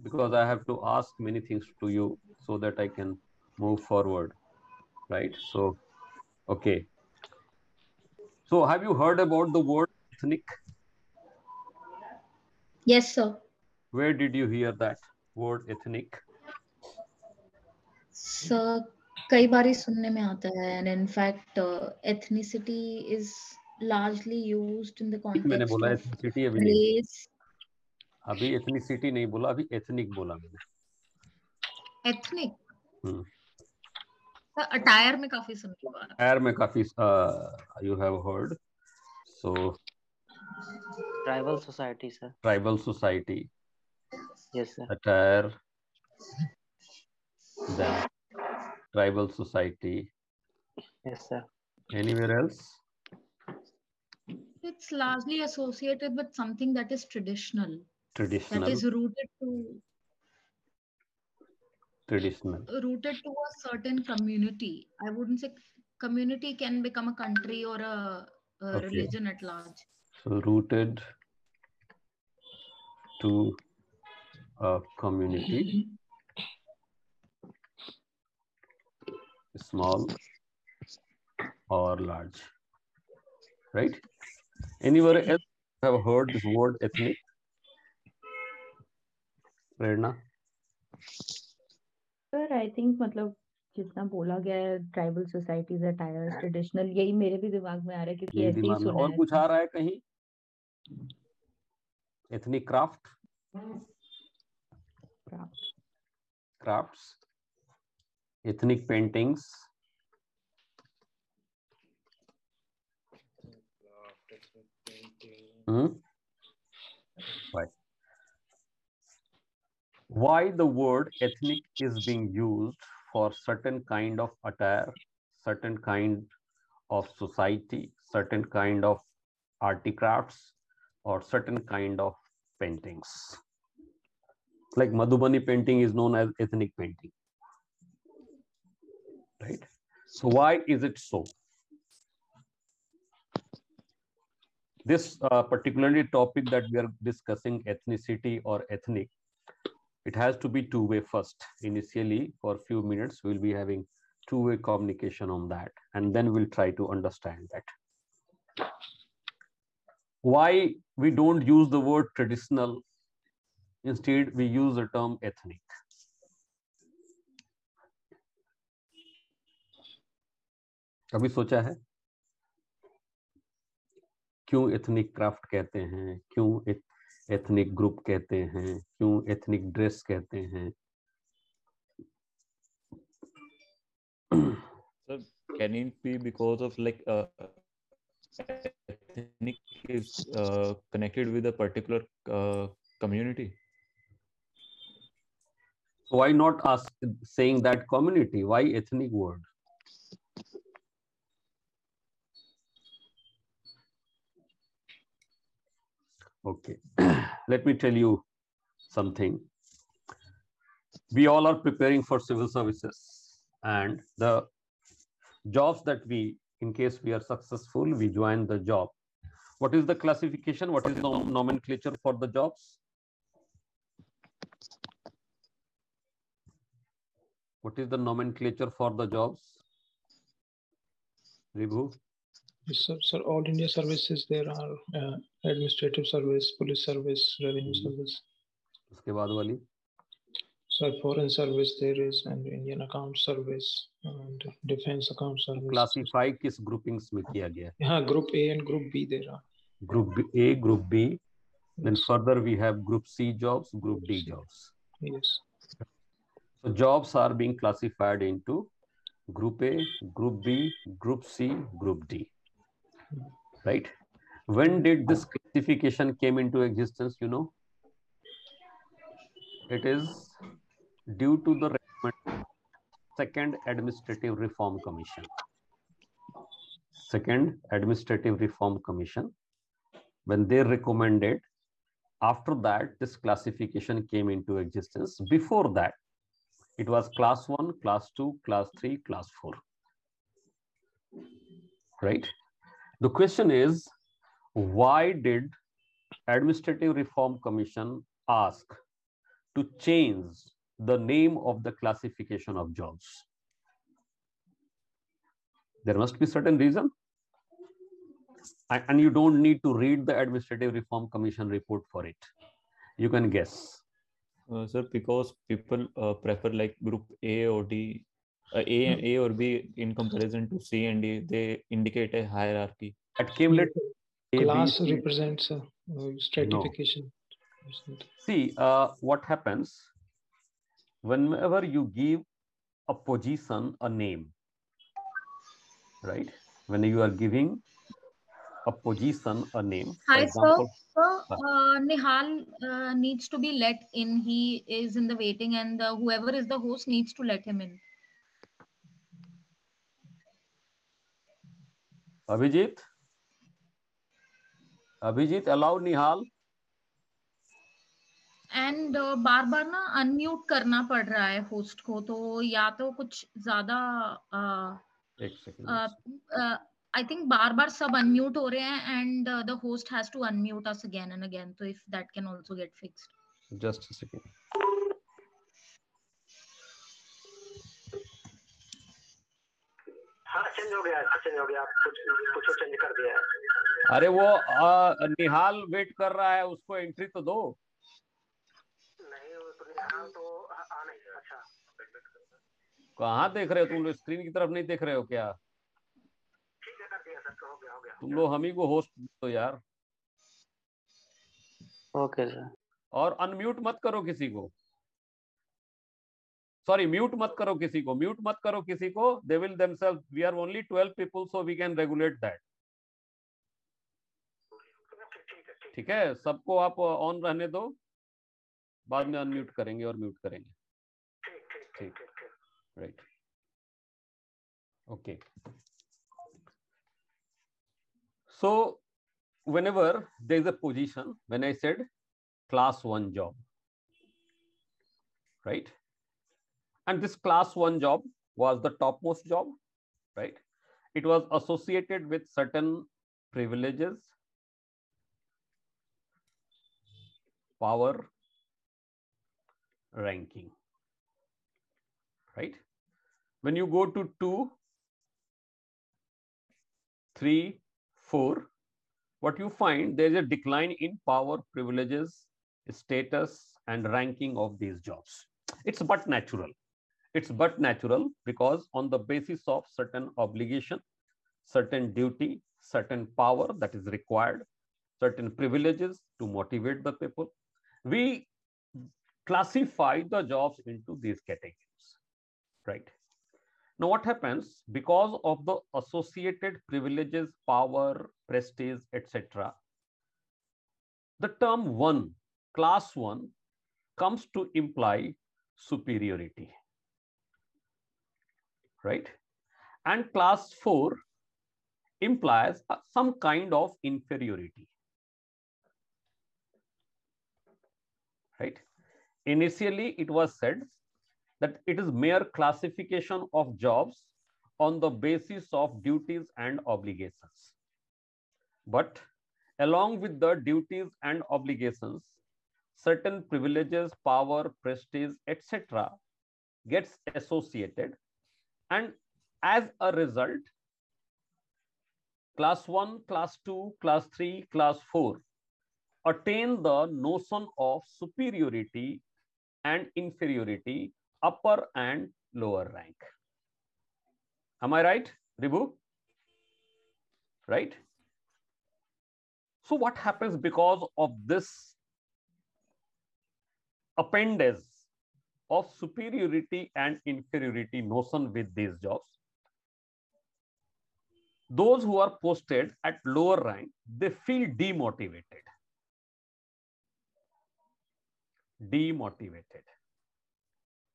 because I have to ask many things to you so that I can move forward, right? So, okay. So, have you heard about the word ethnic? Yes, sir. Where did you hear that word ethnic? Sir कई बार ही सुनने में आता है and in fact ethnicity is largely used in the मैंने context बोला of ethnicity, अभी नहीं बोला। race. अभी एथनिसिटी नहीं बोला, अभी एथनिक बोला मैंने। Ethnic हम्म। अटायर में काफी सुन के बात एयर में काफी you have heard. So tribal society sir. Tribal society, yes sir. Attire, then tribal society. Yes sir. Anywhere else? it's largely associated with something that is traditional, that Traditional. is Traditional. rooted to a certain community. I wouldn't say community can become a country or a Okay. religion at large. So rooted to a community, small or large, right? Anywhere else have heard this word ethnic? Prerna? Sir I think मतलब जितना बोला गया है tribal societies attires traditional, यही मेरे भी दिमाग में आ रहा है क्योंकि यही ऐसे ही दिमाग में सुना और है। कुछ आ रहा है कहीं? Ethnic craft, crafts, ethnic paintings, Why? Why the word ethnic is being used for certain kind of attire, certain kind of society, certain kind of articrafts, or certain kind of paintings. Like Madhubani painting is known as ethnic painting, right? So why is it so? This particularly topic that we are discussing, ethnicity or ethnic, it has to be two-way first. Initially, for a few minutes, we'll be having two-way communication on that, and then we'll try to understand that. Why we don't use the word traditional, instead we use the term ethnic. कभी सोचा है क्यों ethnic craft कहते हैं, क्यों ethnic group कहते हैं, क्यों एथनिक ड्रेस कहते हैं? So can it be because of like ethnic is connected with a particular community? So why not ask saying that community? Why ethnic word? Okay, let me tell you something. We all are preparing for civil services, and the jobs that we, in case we are successful, we join the job. What is the classification? What is the nomenclature for the jobs? What is the nomenclature for the jobs? Vibhu? Yes, sir. All India services, there are administrative service, police service, revenue service. उसके बाद वाली? So foreign service there is, and Indian account service and defense account service. Classify किस groupings में किया गया? Yeah, group A and group B there are. Group A, group B. Then further we have group C jobs, group D jobs. Yes. So jobs are being classified into group A, group B, group C, group D. Right? When did this classification came into existence, you know? It is due to the Second Administrative Reform Commission. Second Administrative Reform Commission, when they recommended, after that this classification came into existence. Before that, it was class 1, class 2, class 3, class 4. Right? The question is, why did Administrative Reform Commission ask to change the name of the classification of jobs? There must be certain reason. And you don't need to read the Administrative Reform Commission report for it. You can guess. Sir, because people prefer like group A or D, A or B in comparison to C and D, they indicate a hierarchy. At Cambridge, Class represents stratification. No. See, what happens whenever you give a position a name, right? When you are giving a position a name. Hi, example, sir. Nihal needs to be let in. He is in the waiting, and whoever is the host needs to let him in. Abhijit, allow Nihal. And बार बार ना unmute करना पड़ रहा है host को, तो या तो कुछ ज्यादा एक सेकंड, आई थिंक बार बार सब अनम्यूट हो रहे हैं and the host has to unmute us again and again, तो if that can also get fixed. Just a second. हाँ, चेंज हो गया, कुछ चेंज कर दिया है. अरे वो निहाल वेट कर रहा है, उसको एंट्री तो दो. नहीं, तो निहाल तो नहीं. अच्छा, कहाँ देख रहे हो तुम लोग? स्क्रीन की तरफ नहीं देख रहे हो क्या? ठीक है, कर दिया सर. हो गया. तुम लोग हम ही को होस्ट दो यार. Okay sir. और अनम्यूट मत करो किसी को. सॉरी, म्यूट मत करो किसी को. They will themselves. We are only 12 people, so we can regulate that. ठीक है, सबको आप ऑन रहने दो, बाद में अनम्यूट करेंगे और म्यूट करेंगे. ठीक, right, okay. So whenever there is a position, when I said class 1 job, right, and this class 1 job was the topmost job, right? It was associated with certain privileges, power, ranking, right? When you go to 2, 3, 4, what you find, there is a decline in power, privileges, status, and ranking of these jobs. It's but natural. Because on the basis of certain obligation, certain duty, certain power that is required, certain privileges to motivate the people, we classify the jobs into these categories, right? Now, what happens, because of the associated privileges, power, prestige, etc., the term 1, class 1, comes to imply superiority, right? And class 4 implies some kind of inferiority, right? Initially, it was said that it is mere classification of jobs on the basis of duties and obligations. But along with the duties and obligations, certain privileges, power, prestige, etc. gets associated. And as a result, class 1, class 2, class 3, class 4 attain the notion of superiority and inferiority, upper and lower rank. Am I right, Ribu? Right? So what happens because of this appendage of superiority and inferiority notion with these jobs? Those who are posted at lower rank, they feel demotivated.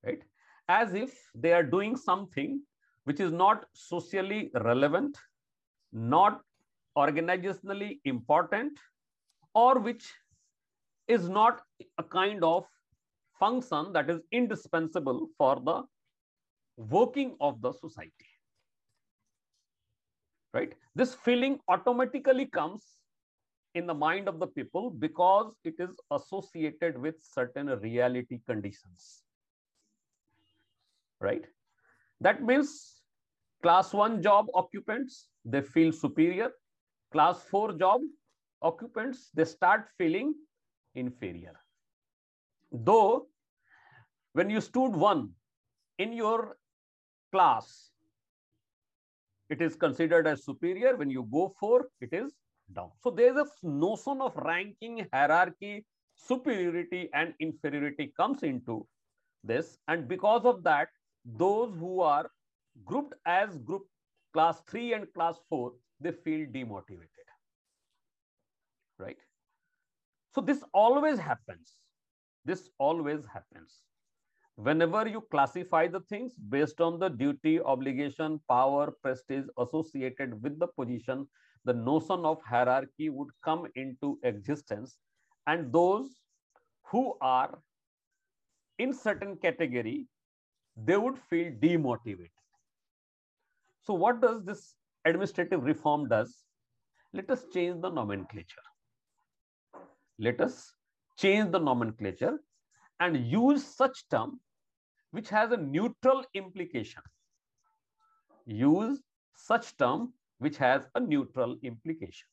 Right? As if they are doing something which is not socially relevant, not organizationally important, or which is not a kind of function that is indispensable for the working of the society. Right? This feeling automatically comes in the mind of the people because it is associated with certain reality conditions, right? That means class 1 job occupants, they feel superior. Class 4 job occupants, they start feeling inferior. Though when you stood 1 in your class, it is considered as superior. When you go 4, it is down. So there is a notion of ranking, hierarchy, superiority and inferiority comes into this. And because of that, those who are grouped as group class 3 and class 4, they feel demotivated, right? So this always happens. This always happens. Whenever you classify the things based on the duty, obligation, power, prestige associated with the position, the notion of hierarchy would come into existence, and those who are in certain category, they would feel demotivated. So what does this administrative reform does? Let us change the nomenclature. Let us change the nomenclature and use such term which has a neutral implication. Use such term which has a neutral implication.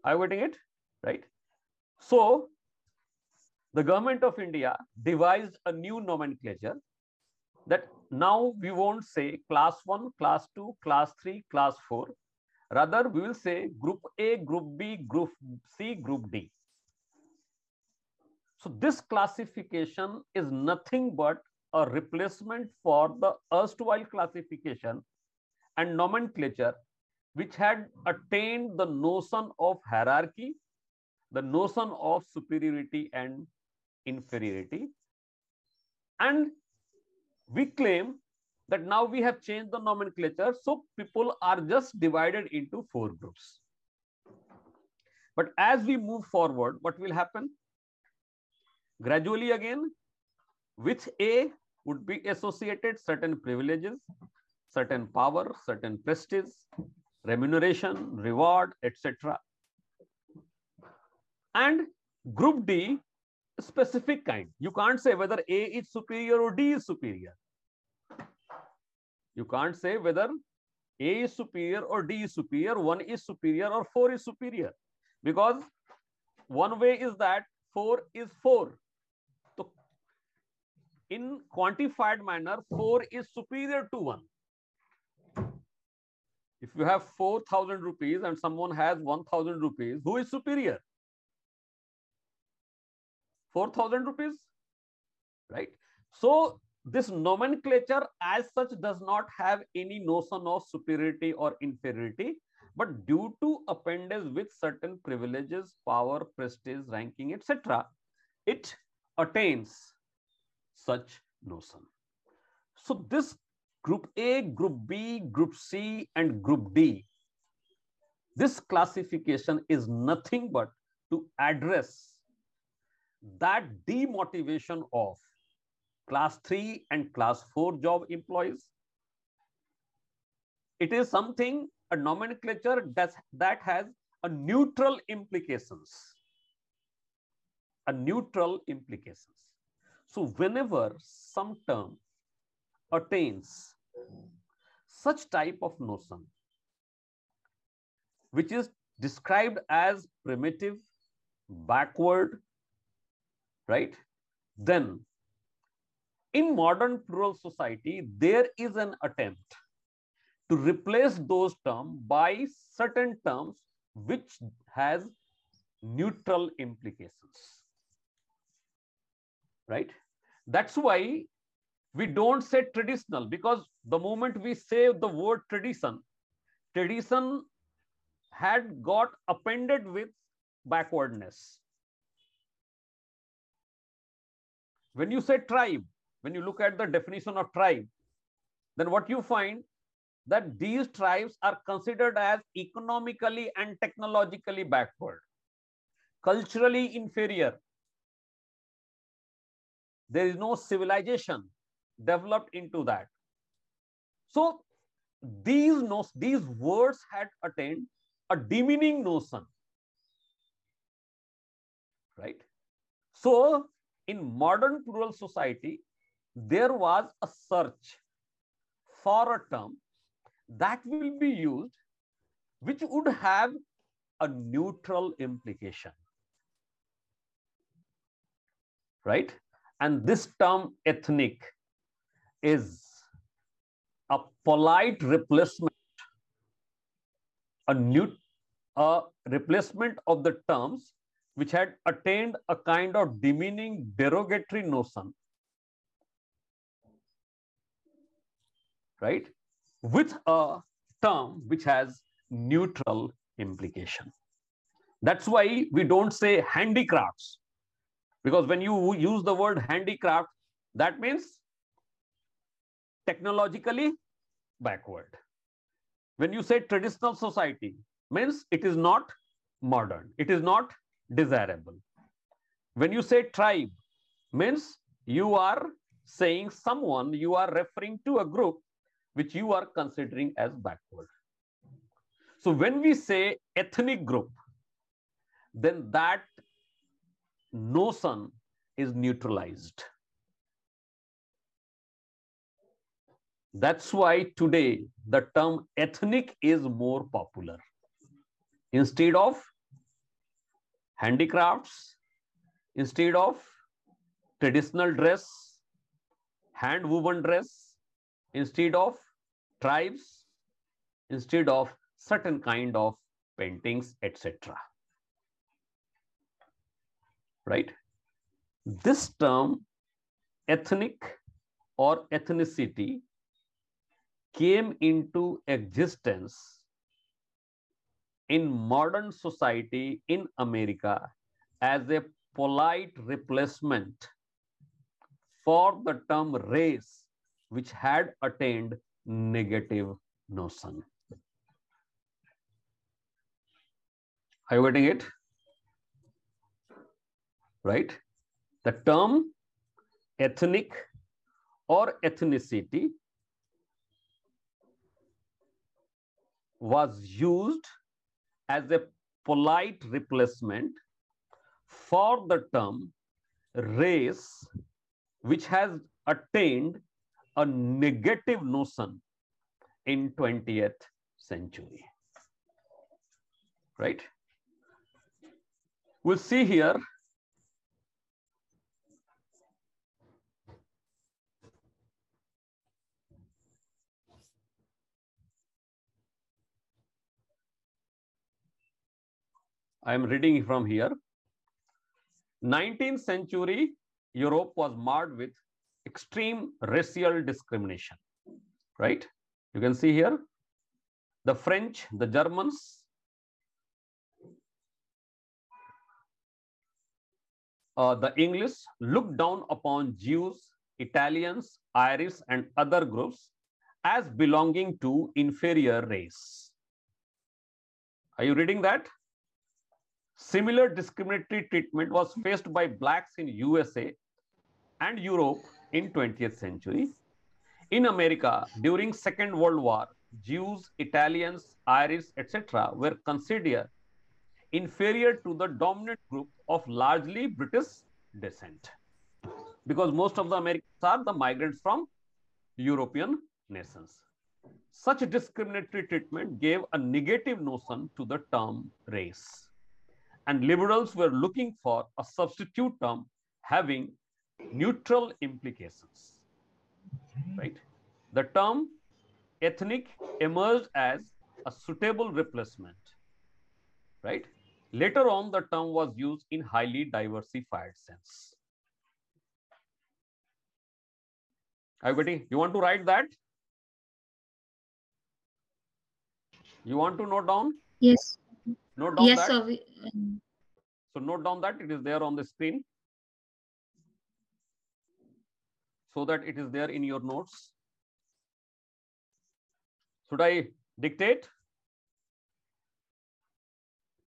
Are you getting it? Right? So the government of India devised a new nomenclature that now we won't say class 1, class 2, class 3, class 4. Rather, we will say group A, group B, group C, group D. So this classification is nothing but a replacement for the erstwhile classification and nomenclature which had attained the notion of hierarchy, the notion of superiority and inferiority. And we claim that now we have changed the nomenclature, so people are just divided into 4 groups. But as we move forward, what will happen? Gradually again, with A would be associated certain privileges, certain power, certain prestige, remuneration, reward, etc. And group D, specific kind. You can't say whether A is superior or D is superior. You can't say whether A is superior or D is superior, 1 is superior or 4 is superior. Because one way is that 4 is 4. So in quantified manner, 4 is superior to 1. If you have 4,000 rupees and someone has 1,000 rupees, who is superior? 4,000 rupees, right? So this nomenclature as such does not have any notion of superiority or inferiority, but due to appendage with certain privileges, power, prestige, ranking, etc., it attains such notion. So this group A, group B, group C, and group D, this classification is nothing but to address that demotivation of class 3 and class 4 job employees. It is something, a nomenclature that has a neutral implications. A neutral implications. So whenever some term attains such type of notion, which is described as primitive, backward, right? Then in modern plural society, there is an attempt to replace those terms by certain terms which has neutral implications, right? That's why we don't say traditional, because the moment we say the word tradition, tradition had got appended with backwardness. When you say tribe, when you look at the definition of tribe, then what you find that these tribes are considered as economically and technologically backward, culturally inferior. There is no civilization developed into that. So these words had attained a demeaning notion right? So in modern plural society, there was a search for a term that will be used which would have a neutral implication, right? And this term ethnic is a polite replacement, a replacement of the terms which had attained a kind of demeaning derogatory notion, right, with a term which has neutral implication. That's why we don't say handicrafts, because when you use the word handicraft, that means technologically backward. When you say traditional society, means it is not modern, it is not desirable. When you say tribe, means you are saying someone, you are referring to a group which you are considering as backward. So when we say ethnic group, then that notion is neutralized. That's why today the term ethnic is more popular. Instead of handicrafts, instead of traditional dress, hand woven dress, instead of tribes, instead of certain kind of paintings, etc. Right? This term ethnic or ethnicity came into existence in modern society in America as a polite replacement for the term race, which had attained negative notion. Are you getting it? Right? The term ethnic or ethnicity was used as a polite replacement for the term race, which has attained a negative notion in 20th century. Right? We'll see here I am reading from here. 19th century Europe was marred with extreme racial discrimination, right? You can see here the French, the Germans, the English looked down upon Jews, Italians, Irish, and other groups as belonging to inferior race. Are you reading that? Similar discriminatory treatment was faced by blacks in USA and Europe in 20th century. In America, during Second World War, Jews, Italians, Irish, etc. were considered inferior to the dominant group of largely British descent, because most of the Americans are the migrants from European nations. Such discriminatory treatment gave a negative notion to the term race, and liberals were looking for a substitute term having neutral implications, right? The term ethnic emerged as a suitable replacement, right? Later on, the term was used in highly diversified sense. Are you getting? You want to write that? You want to note down? Yes. Note down Yes, that. sir. So note down that it is there on the screen, so that it is there in your notes. Should I dictate?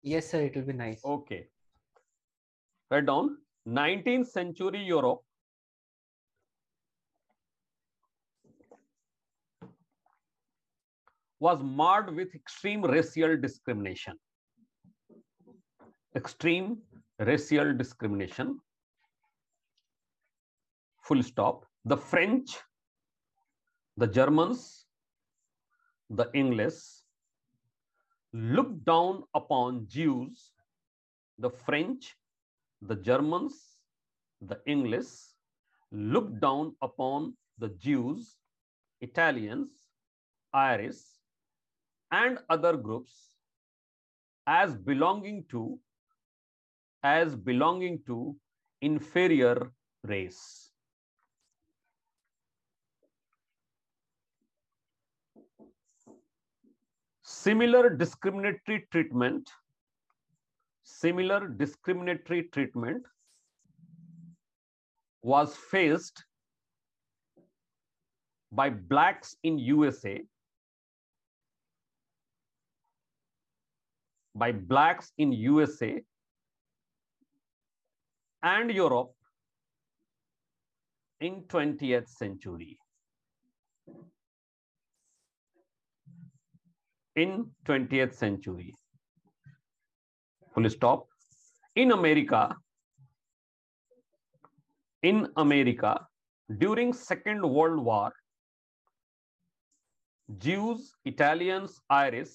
Yes, sir. It will be nice. Okay. Write down 19th century Europe was marred with extreme racial discrimination. Extreme racial discrimination, full stop. The French, the Germans, the English looked down upon Jews. The French, the Germans, the English looked down upon the Jews, Italians, Irish, and other groups as belonging to inferior race. Similar discriminatory treatment was faced by blacks in USA, and Europe in 20th century. Full stop. In America, during Second World War, Jews, Italians, Irish,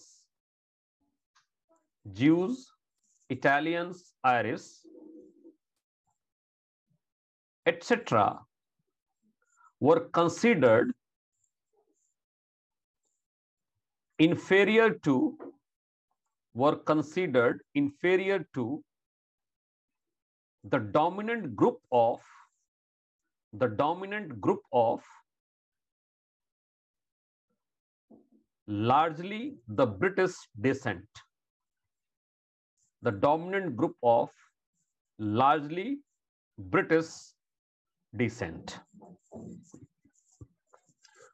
etc. were considered inferior to the dominant group of largely the British descent.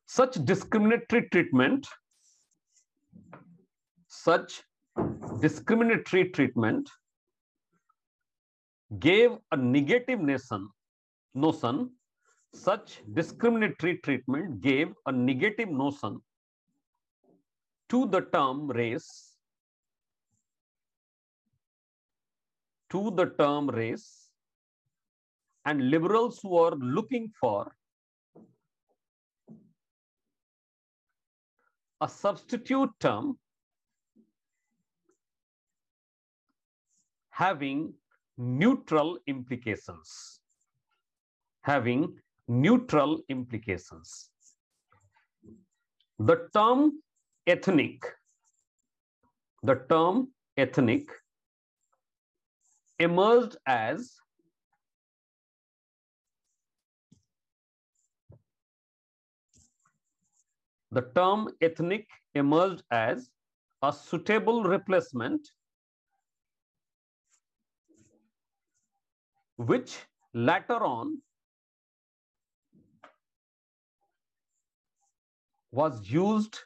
Such discriminatory treatment gave a negative notion to the term race, and liberals were looking for a substitute term having neutral implications. The term ethnic emerged as a suitable replacement, which later on was used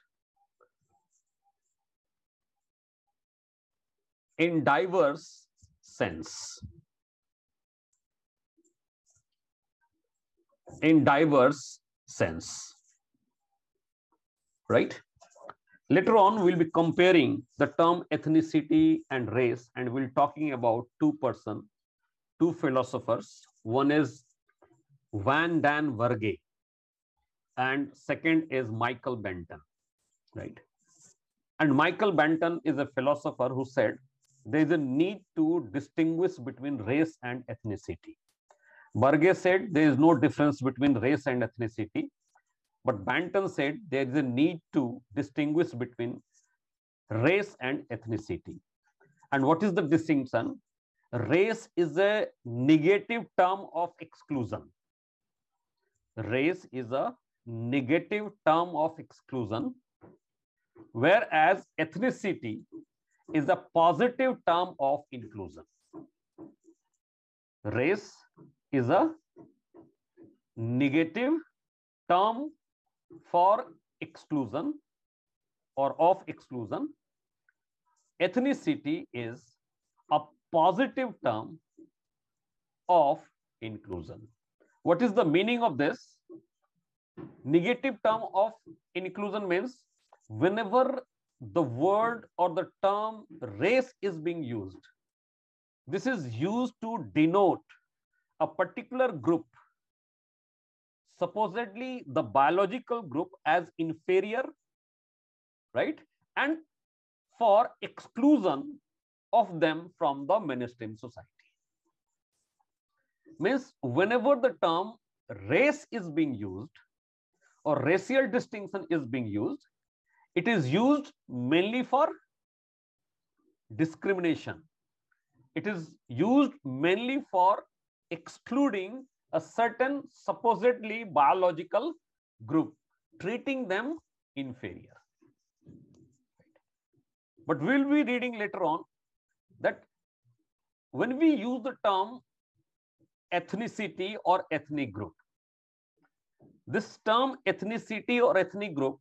in diverse sense. Right? Later on, we'll be comparing the term ethnicity and race, and we'll talking about two philosophers. One is Van Dan Verge, and second is Michael Benton, right? And Michael Benton is a philosopher who said there is a need to distinguish between race and ethnicity. Verge said there is no difference between race and ethnicity, but Benton said there is a need to distinguish between race and ethnicity. And what is the distinction? Race is a negative term of exclusion. Whereas ethnicity is a positive term of inclusion. Race is a negative term for exclusion or of exclusion. Ethnicity is a positive term of inclusion. What is the meaning of this? Negative term of inclusion means whenever the word or the term race is being used, This is used to denote a particular group, supposedly the biological group, as inferior, right? And for exclusion of them from the mainstream society. Means whenever the term race is being used or racial distinction is being used, it is used mainly for discrimination. It is used mainly for excluding a certain supposedly biological group, treating them inferior. But we'll be reading later on that when we use the term ethnicity or ethnic group, this term ethnicity or ethnic group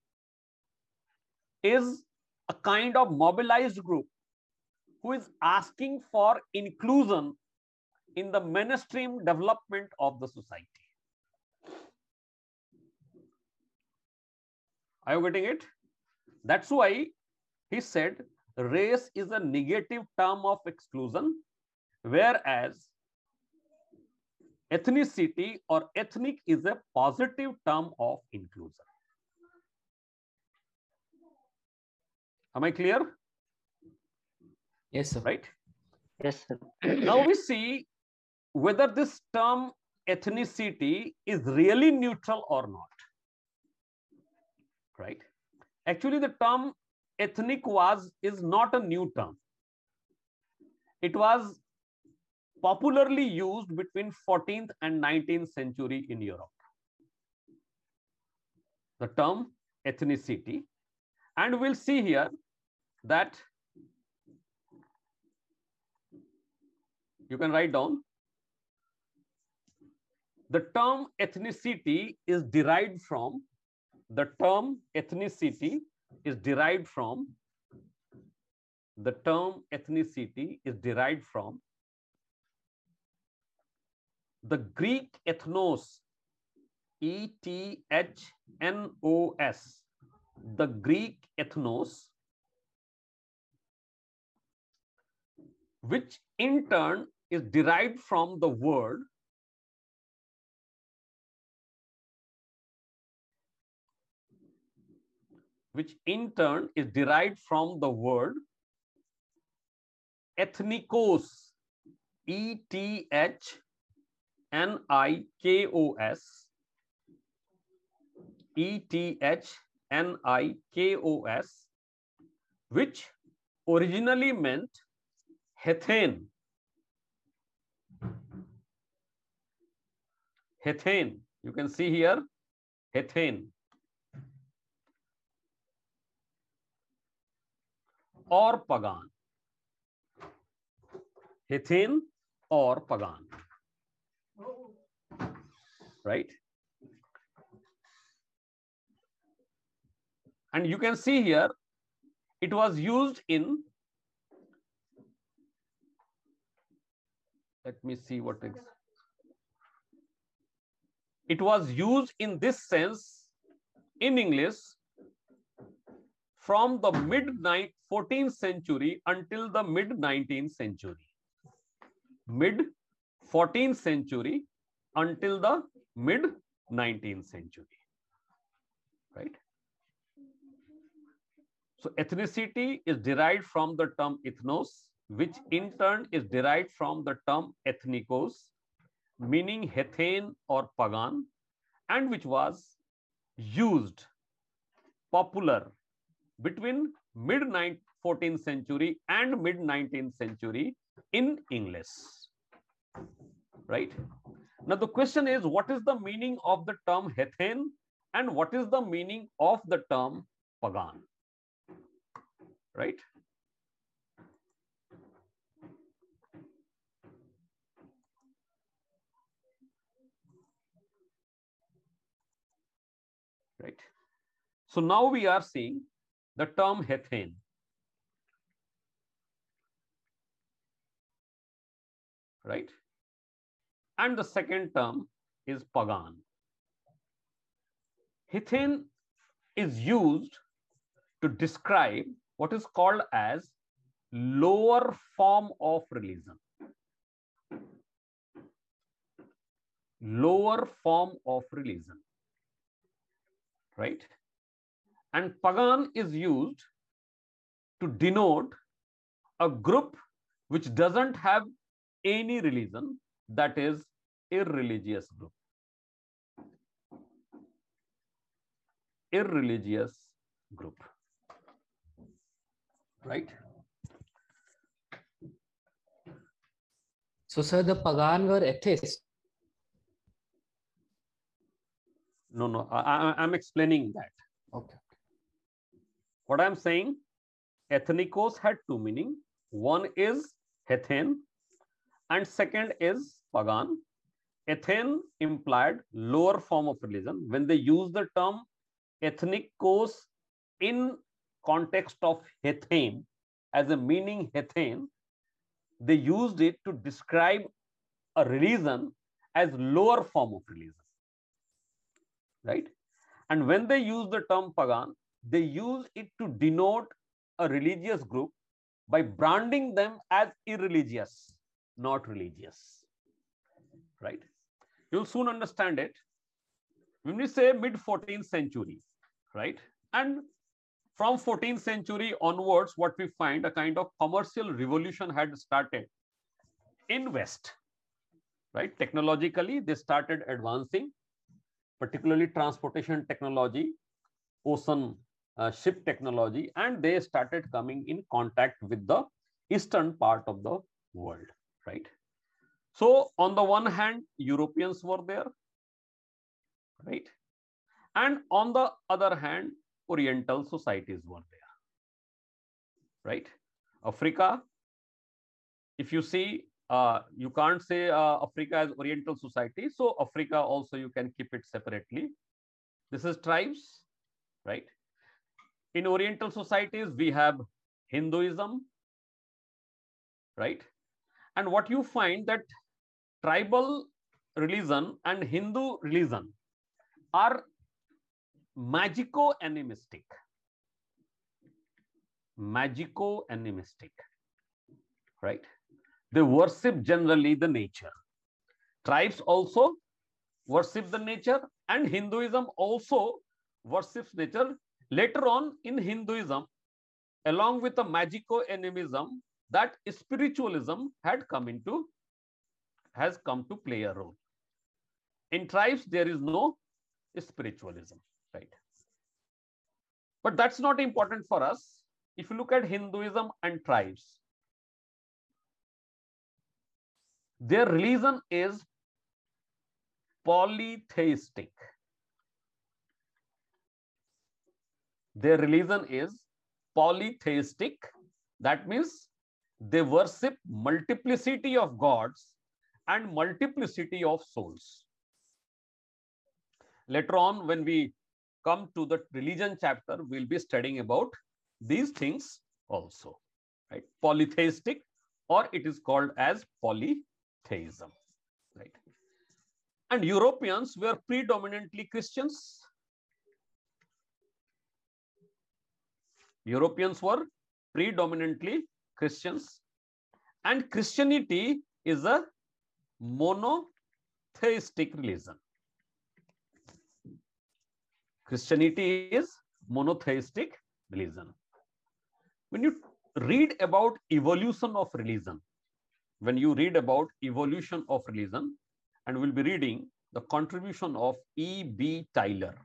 is a kind of mobilized group who is asking for inclusion in the mainstream development of the society. Are you getting it? That's why he said race is a negative term of exclusion, whereas ethnicity or ethnic is a positive term of inclusion. Am I clear? Yes, sir. Right? Yes, sir. Now we see whether this term ethnicity is really neutral or not. Right? Actually, the term ethnic is not a new term. It was popularly used between 14th and 19th century in Europe. The term ethnicity, and we'll see here that you can write down the term ethnicity is derived from the term ethnicity is derived from the term ethnicity is derived from the Greek ethnos, E-T-H-N-O-S, the Greek ethnos, which in turn is derived from the word ethnikos, E-T-H-N-I-K-O-S, E-T-H-N-I-K-O-S, which originally meant Hethane. Hethane, you can see here, Hethane. Or pagan. Hethane or pagan. Right? And you can see here, it was used in, let me see what is. It was used in this sense in English from the mid-14th century until the mid-19th century. Mid-14th century until the mid-19th century. Right? So ethnicity is derived from the term ethnos, which in turn is derived from the term ethnikos, meaning Hethane or pagan, and which was used, popular, between mid-14th century and mid-19th century in English. Right? Now the question is, what is the meaning of the term Hethane and what is the meaning of the term pagan? Right? Right. So now we are seeing the term Hethane. Right? And the second term is pagan. Hethane is used to describe what is called as lower form of religion. lower form of religion, right? And pagan is used to denote a group which doesn't have any religion, that is irreligious group. Irreligious group, right? So, sir, the pagan were atheists. No, I'm explaining that. Okay. What I'm saying, ethnikos had two meaning. One is heathen and second is pagan. Heathen implied lower form of religion. When they use the term ethnikos in context of heathen as a meaning heathen, they used it to describe a religion as lower form of religion, right? And when they use the term pagan, they use it to denote a religious group by branding them as irreligious, not religious, right? You'll soon understand it. When we say mid 14th century, right? And from 14th century onwards, what we find, a kind of commercial revolution had started in West, right? Technologically, they started advancing, particularly transportation technology, ocean ship technology, and they started coming in contact with the eastern part of the world, right? So on the one hand, Europeans were there, right? And on the other hand, Oriental societies were there, right? Africa, if you see, you can't say Africa as Oriental society. So Africa also, you can keep it separately. This is tribes, right? In Oriental societies, we have Hinduism, right? And what you find that tribal religion and Hindu religion are magico-animistic. Magico-animistic, right? They worship generally the nature. Tribes also worship the nature, and Hinduism also worships nature. Later on in Hinduism, along with the magico-animism, that spiritualism has come to play a role. In tribes, there is no spiritualism, right? But that's not important for us. If you look at Hinduism and tribes, their religion is polytheistic. Their religion is polytheistic. That means they worship multiplicity of gods and multiplicity of souls. Later on, when we come to the religion chapter, we'll be studying about these things also, right? Polytheistic, or it is called as polytheism, right? And Europeans were predominantly Christians. Europeans were predominantly Christians, and Christianity is a monotheistic religion. Christianity is monotheistic religion. When you read about evolution of religion, and we'll be reading the contribution of E.B. Tylor,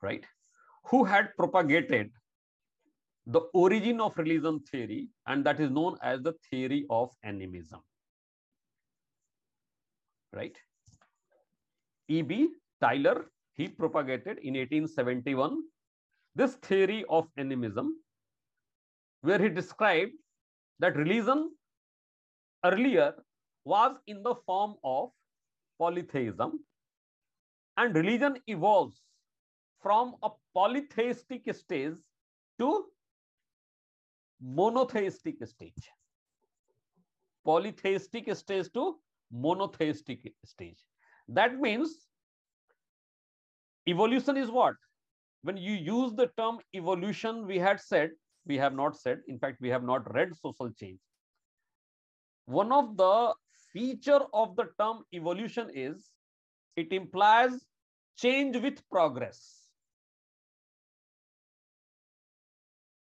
right, who had propagated the origin of religion theory, and that is known as the theory of animism, right? E.B. Tylor, he propagated in 1871 this theory of animism, where he described that religion earlier was in the form of polytheism, and religion evolves from a polytheistic stage to monotheistic stage. Polytheistic stage to monotheistic stage. That means evolution is what? When you use the term evolution, we have not said, in fact, we have not read Social Change. One of the feature of the term evolution is it implies change with progress.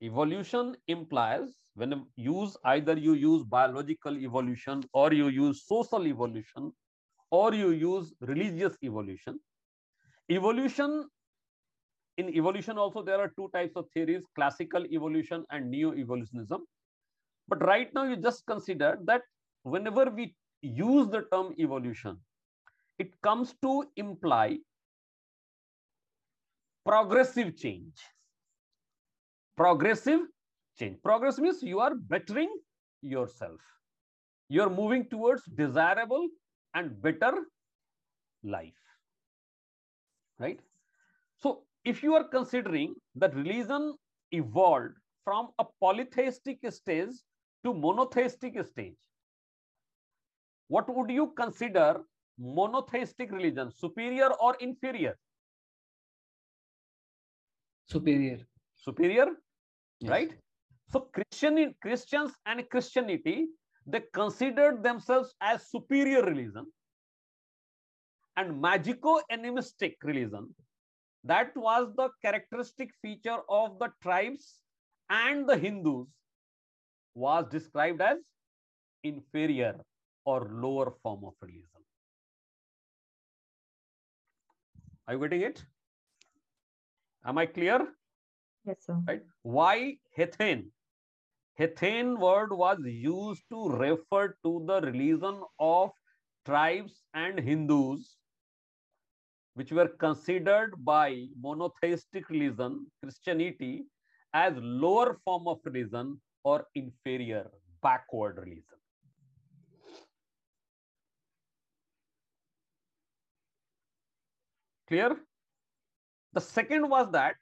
Evolution implies, when either you use biological evolution, or you use social evolution, or you use religious evolution. In evolution also there are two types of theories, classical evolution and neo-evolutionism. But right now you just consider that whenever we use the term evolution, it comes to imply progressive change. Progressive change. Progress means you are bettering yourself. You are moving towards desirable and better life. Right? So if you are considering that religion evolved from a polytheistic stage to monotheistic stage, what would you consider monotheistic religion, superior or inferior? Superior. Superior, Yes. right? So Christians and Christianity, they considered themselves as superior religion, and magico-animistic religion, that was the characteristic feature of the tribes and the Hindus, was described as inferior or lower form of religion. Are you getting it? Am I clear? Yes, sir. Right? Why Heathen? Heathen word was used to refer to the religion of tribes and Hindus, which were considered by monotheistic religion, Christianity, as lower form of religion or inferior, backward religion. Clear? The second was that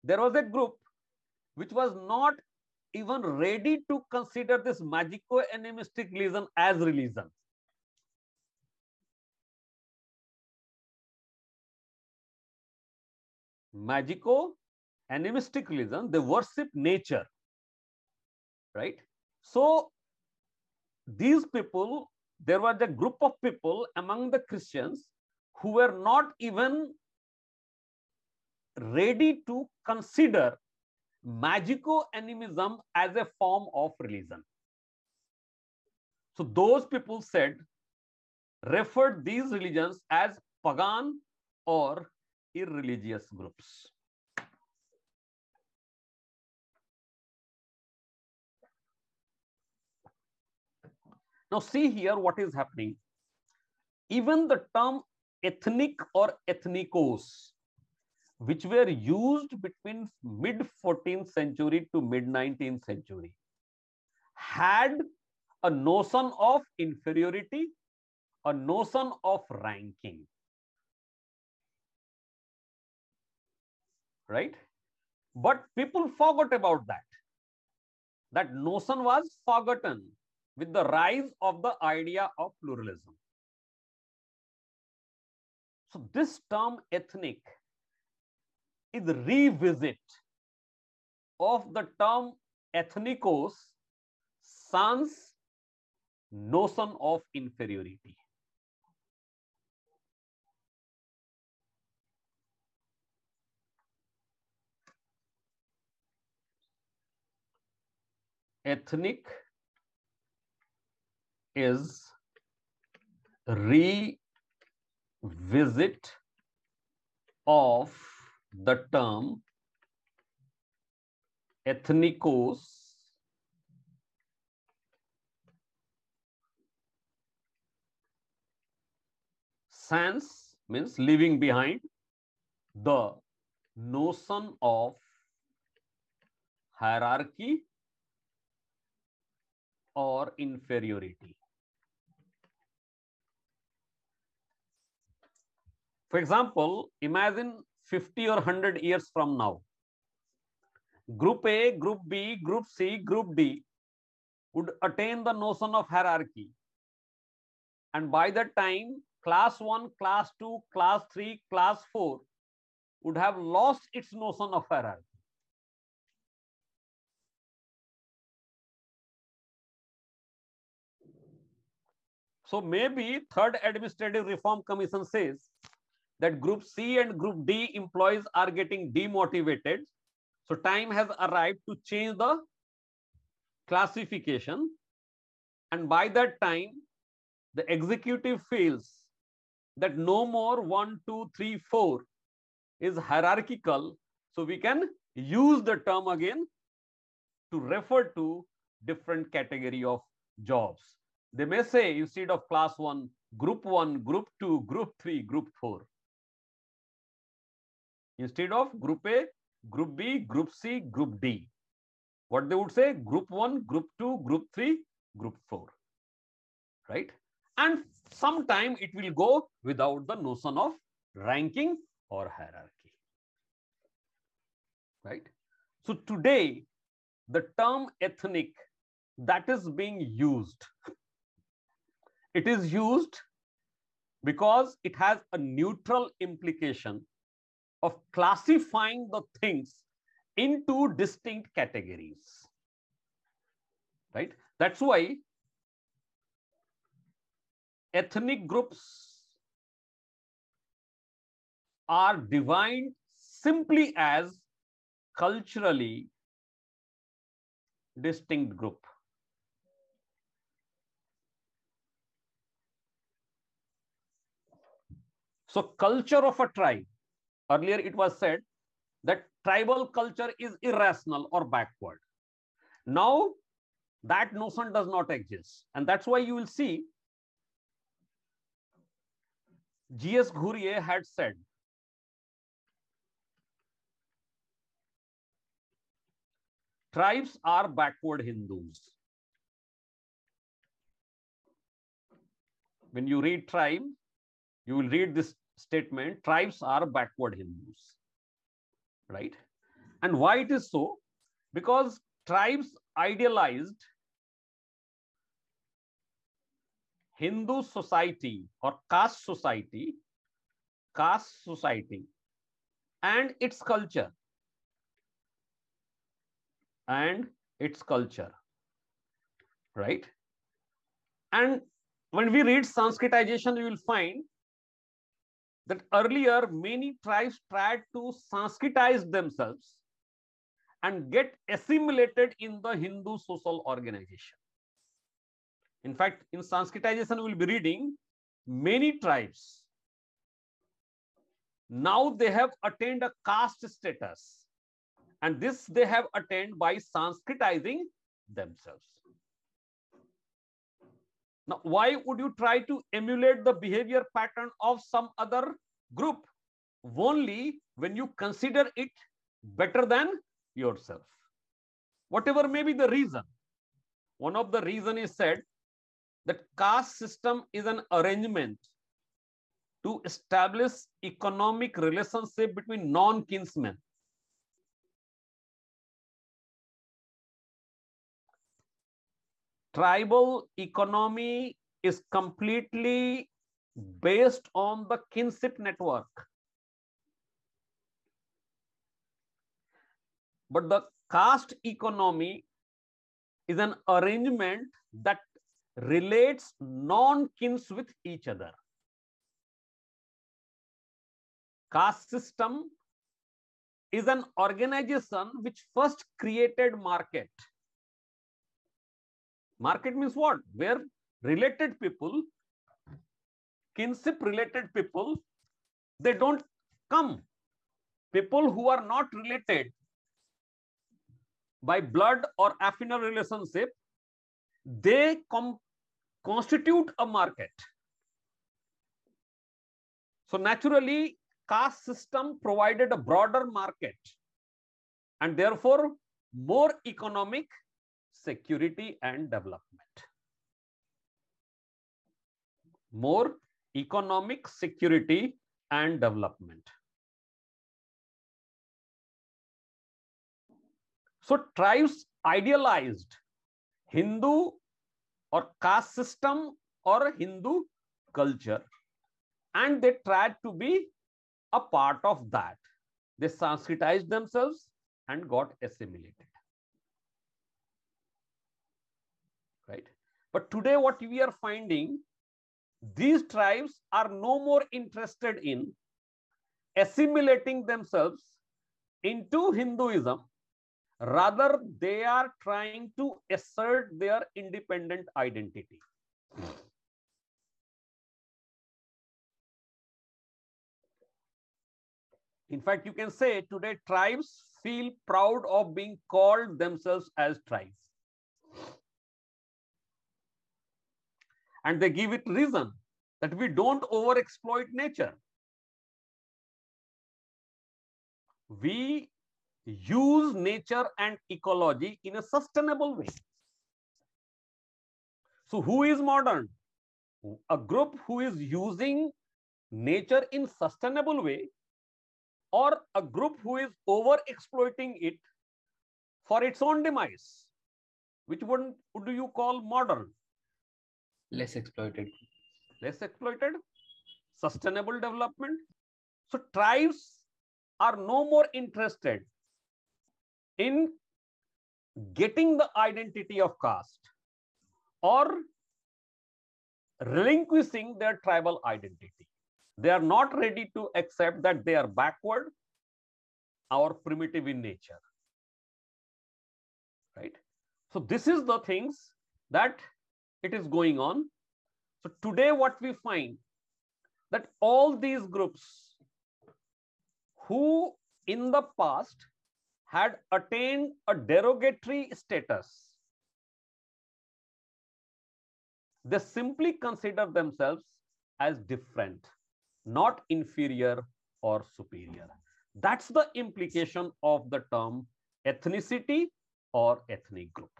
there was a group which was not even ready to consider this magico-animistic religion as religion. Magico-animistic religion, they worship nature, right? So these people, there was a group of people among the Christians who were not even ready to consider magico-animism as a form of religion. So those people referred these religions as pagan or irreligious groups. Now see here what is happening. Even the term ethnic or ethnikos, which were used between mid 14th century to mid 19th century, had a notion of inferiority, a notion of ranking. Right? But people forgot about that. That notion was forgotten with the rise of the idea of pluralism. So this term ethnic is a revisit of the term ethnikos sans notion of inferiority. Ethnic is revisit of the term ethnikos sans means leaving behind the notion of hierarchy or inferiority. For example, imagine 50 or 100 years from now, Group A, Group B, Group C, Group D would attain the notion of hierarchy. And by that time, class 1, class 2, class 3, class 4 would have lost its notion of hierarchy. So maybe third administrative reform commission says that group C and group D employees are getting demotivated. So time has arrived to change the classification. And by that time, the executive feels that no more 1, 2, 3, 4 is hierarchical. So we can use the term again to refer to different category of jobs. They may say instead of class 1, group 2, group 3, group 4. Instead of group A, group B, group C, group D. What they would say? Group 1, group 2, group 3, group 4. Right? And sometime it will go without the notion of ranking or hierarchy. Right? So today, the term ethnic that is being used, it is used because it has a neutral implication of classifying the things into distinct categories. Right? That's why ethnic groups are defined simply as culturally distinct group. So culture of a tribe, earlier it was said that tribal culture is irrational or backward. Now that notion does not exist. And that's why you will see G.S. Ghurye had said, tribes are backward Hindus. When you read tribe, you will read this statement, tribes are backward Hindus. Right? And why it is so? Because tribes idealized Hindu society or caste society and its culture. Right? And when we read Sanskritization, you will find that earlier many tribes tried to Sanskritize themselves and get assimilated in the Hindu social organization. In fact, in Sanskritization, we will be reading many tribes. Now they have attained a caste status. And this they have attained by Sanskritizing themselves. Now, why would you try to emulate the behavior pattern of some other group? Only when you consider it better than yourself. Whatever may be the reason. One of the reasons is said that caste system is an arrangement to establish economic relationship between non-kinsmen. Tribal economy is completely based on the kinship network. But the caste economy is an arrangement that relates non-kins with each other. Caste system is an organization which first created market. Market means what? Where related people, kinship related people, they don't come. People who are not related by blood or affinal relationship, they constitute a market. So naturally, caste system provided a broader market and therefore more economic security and development. More economic security and development. So tribes idealized Hindu or caste system or Hindu culture, and they tried to be a part of that. They Sanskritized themselves and got assimilated. Right? But today what we are finding these tribes are no more interested in assimilating themselves into Hinduism. Rather, they are trying to assert their independent identity. In fact, you can say today tribes feel proud of being called themselves as tribes. And they give it reason that we don't overexploit nature. We use nature and ecology in a sustainable way. So who is modern? A group who is using nature in sustainable way, or a group who is over exploiting it for its own demise? Which one do you call modern? Less exploited. Less exploited, sustainable development. So tribes are no more interested in getting the identity of caste or relinquishing their tribal identity. They are not ready to accept that they are backward or primitive in nature. Right? So this is the things that it is going on. So today what we find that all these groups who in the past had attained a derogatory status, they simply consider themselves as different, not inferior or superior. That's the implication of the term ethnicity or ethnic group.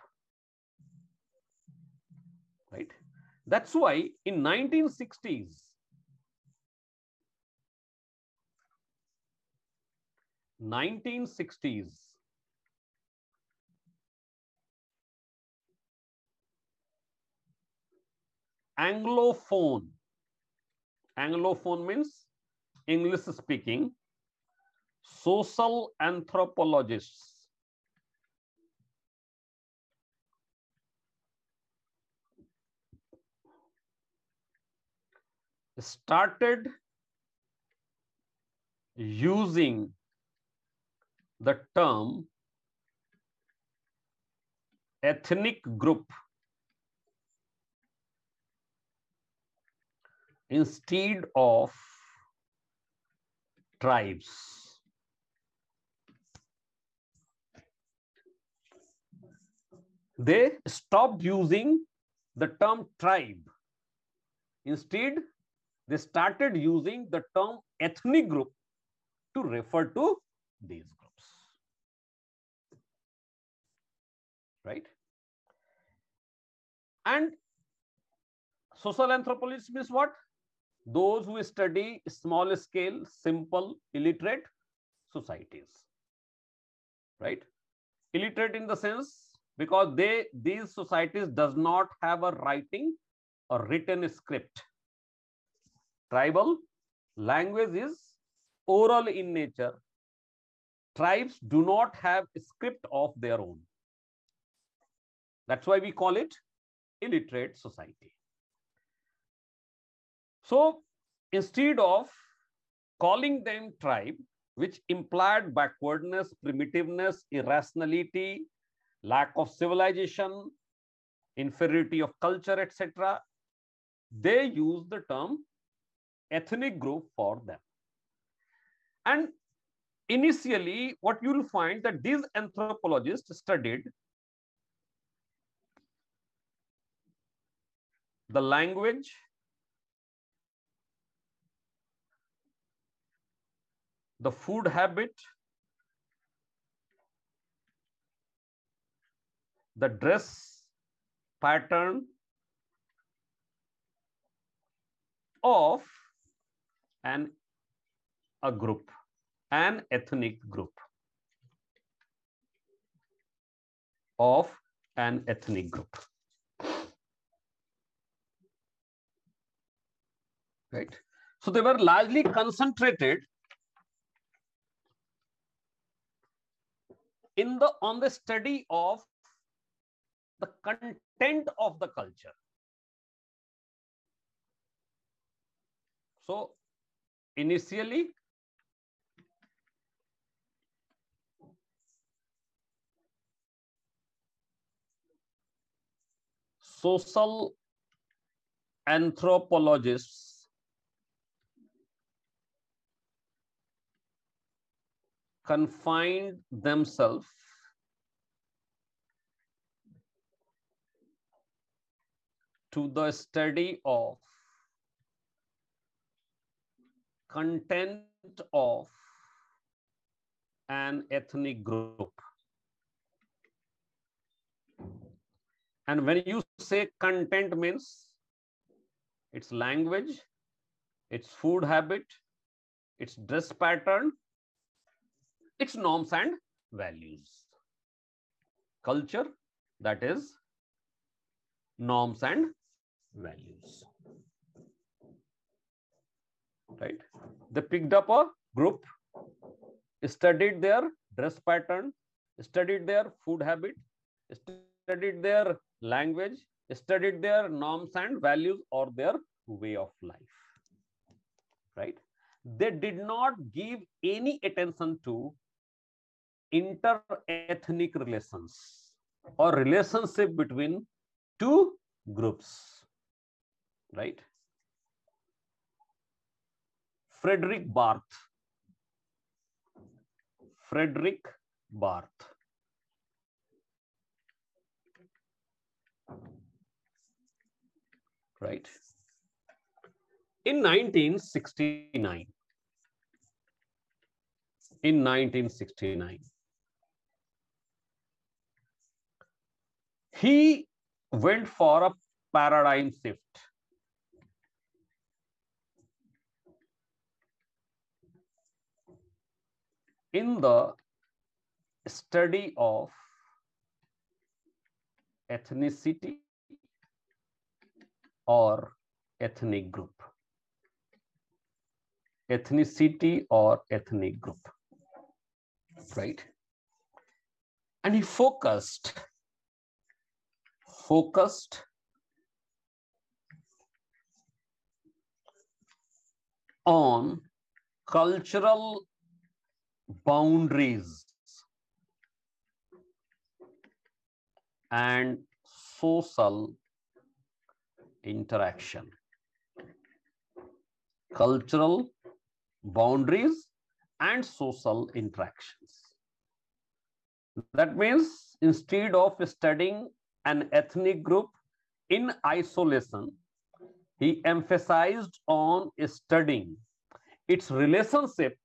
Right? That's why in 1960s, Anglophone means English speaking, social anthropologists started using the term ethnic group instead of tribes. They stopped using the term tribe. Instead, they started using the term ethnic group to refer to these groups. Right? And social anthropologists means what? Those who study small scale, simple, illiterate societies. Right? Illiterate in the sense because these societies does not have a writing or written script. Tribal language is oral in nature. Tribes do not have a script of their own. That's why we call it illiterate society. So instead of calling them tribe, which implied backwardness, primitiveness, irrationality, lack of civilization, inferiority of culture, etc., they use the term ethnic group for them. And initially, what you will find that these anthropologists studied the language, the food habit, the dress pattern of a group, an ethnic group, of an ethnic group. Right? So they were largely concentrated on the study of the content of the culture. So initially, social anthropologists confined themselves to the study of content of an ethnic group. And when you say content means its language, its food habit, its dress pattern, its norms and values. Culture, that is norms and values. Right? They picked up a group, studied their dress pattern, studied their food habit, studied their language, studied their norms and values or their way of life. Right? They did not give any attention to inter-ethnic relations or relationship between two groups. Right? Frederick Barth. Right. In 1969, he went for a paradigm shift. In the study of ethnicity or ethnic group. Ethnicity or ethnic group. Right? And he focused on cultural boundaries and social interaction. Cultural boundaries and social interactions. That means instead of studying an ethnic group in isolation, he emphasized on studying its relationship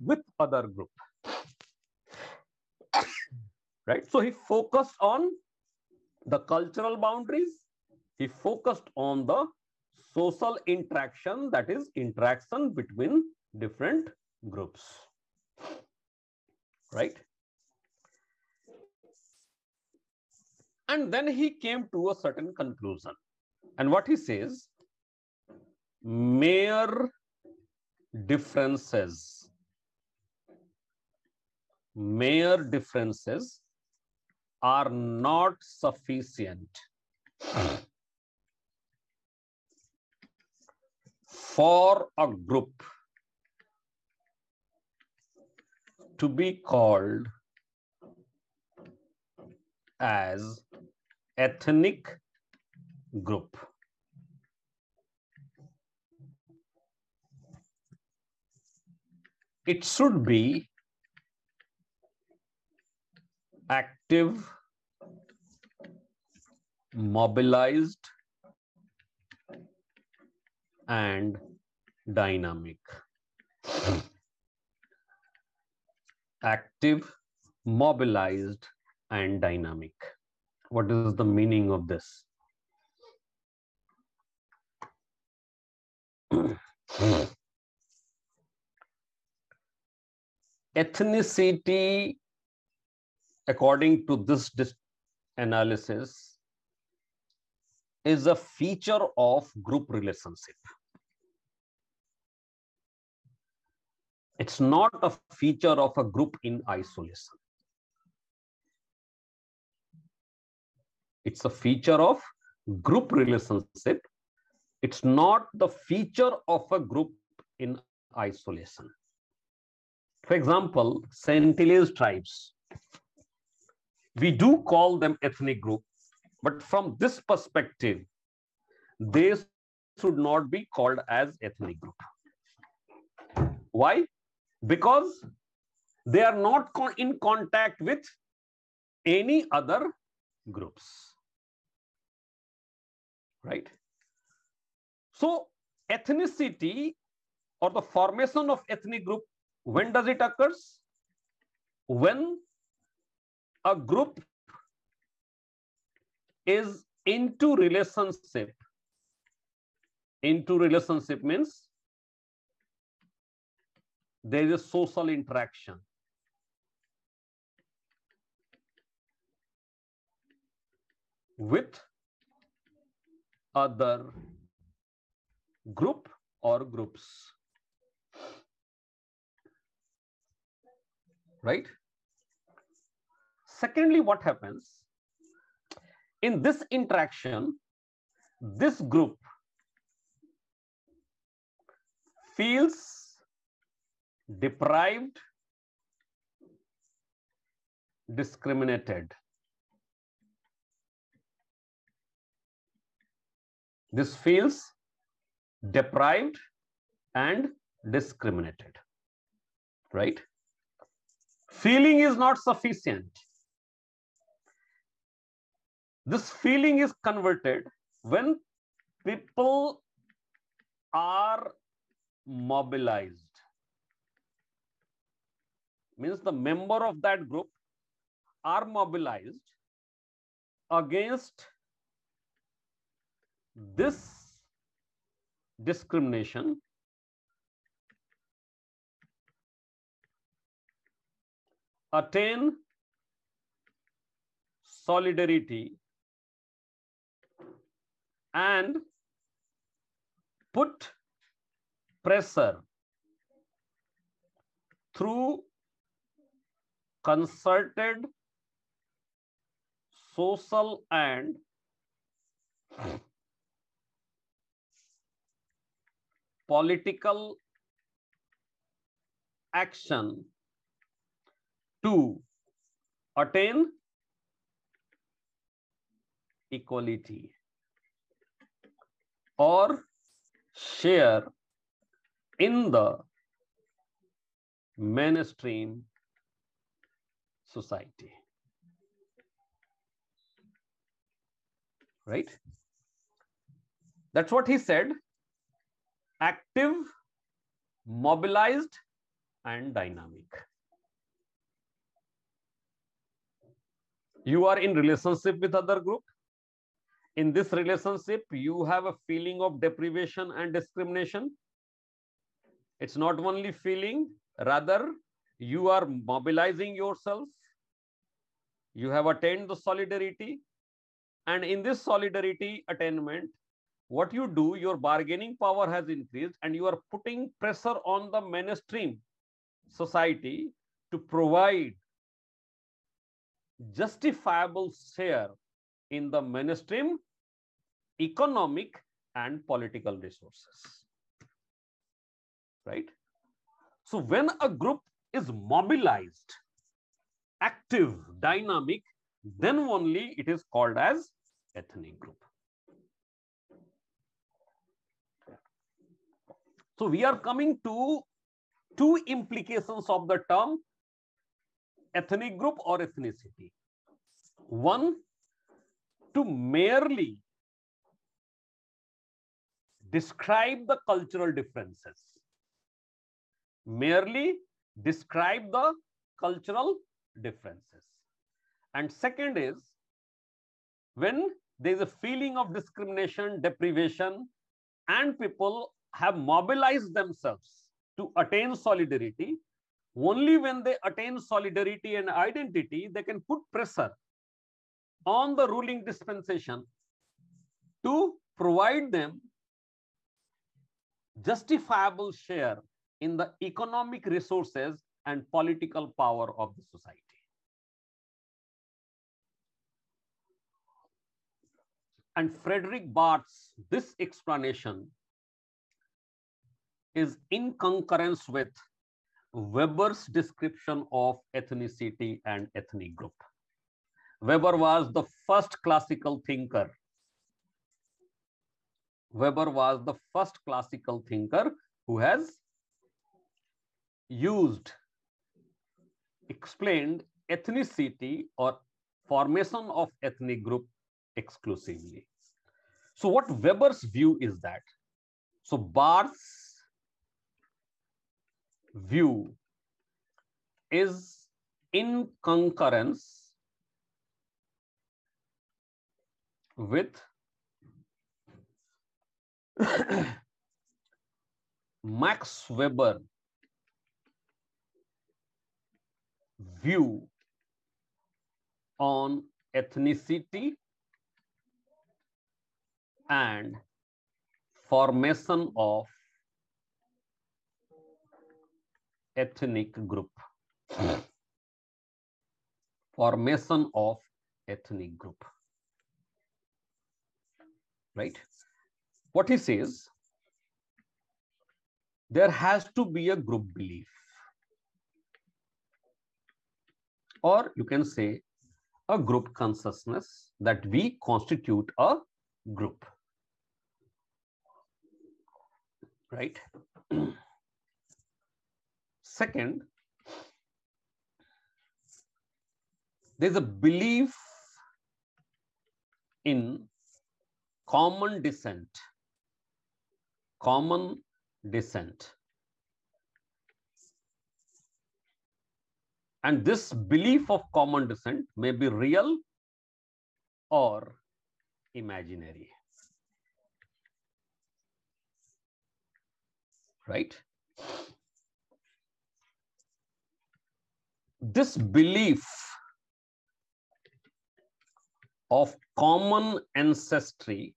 with other group. Right? So he focused on the cultural boundaries. He focused on the social interaction, that is interaction between different groups. Right? And then he came to a certain conclusion. And what he says, mere differences are not sufficient for a group to be called as ethnic group. It should be active, mobilized, and dynamic. Active, mobilized, and dynamic. What is the meaning of this? Ethnicity, according to this analysis, is a feature of group relationship. It's not a feature of a group in isolation. It's a feature of group relationship It's not the feature of a group in isolation. For example, Sentinelese tribes, we do call them ethnic group, but from this perspective, they should not be called as ethnic group. Why? Because they are not in contact with any other groups, right? So ethnicity or the formation of ethnic group, when does it occurs? When a group is into relationship. Into relationship means there is a social interaction. With other group or groups, right? Secondly, what happens in this interaction? This group feels deprived, discriminated. This feels deprived and discriminated, right? Feeling is not sufficient. This feeling is converted when people are mobilized. Means the member of that group are mobilized against this discrimination, attain solidarity, and put pressure through concerted social and political action to attain equality or share in the mainstream society, right? That's what he said. Active, mobilized, and dynamic. You are in relationship with other group. In this relationship, you have a feeling of deprivation and discrimination. It's not only feeling, rather you are mobilizing yourself. You have attained the solidarity. And in this solidarity attainment, what you do, your bargaining power has increased and you are putting pressure on the mainstream society to provide justifiable share in the mainstream economic and political resources, right? So when a group is mobilized, active, dynamic, then only it is called as ethnic group. So we are coming to two implications of the term ethnic group or ethnicity. One, to merely describe the cultural differences. Merely describe the cultural differences. And second is, when there is a feeling of discrimination, deprivation, and people have mobilized themselves to attain solidarity, only when they attain solidarity and identity, they can put pressure on the ruling dispensation to provide them justifiable share in the economic resources and political power of the society. And Frederick Barth's this explanation is in concurrence with Weber's description of ethnicity and ethnic group. Weber was the first classical thinker. Weber was the first classical thinker who has explained ethnicity or formation of ethnic group exclusively. So what Weber's view is that? So Barth's view is in concurrence with Max Weber view on ethnicity and formation of ethnic group. Formation of ethnic group. Right? What he says, there has to be a group belief, or you can say a group consciousness that we constitute a group. Right? Second, there's a belief in common descent. Common descent. And this belief of common descent may be real or imaginary. Right? This belief of common ancestry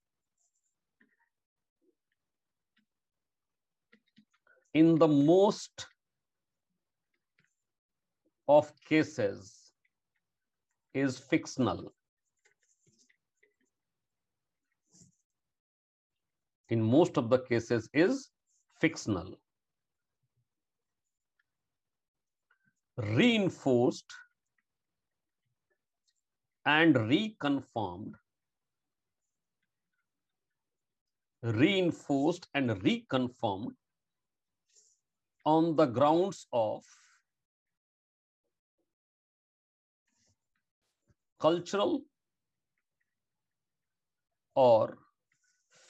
in the most of cases is fictional. In most of the cases is fictional. Reinforced and reconfirmed. Reinforced and reconfirmed on the grounds of cultural or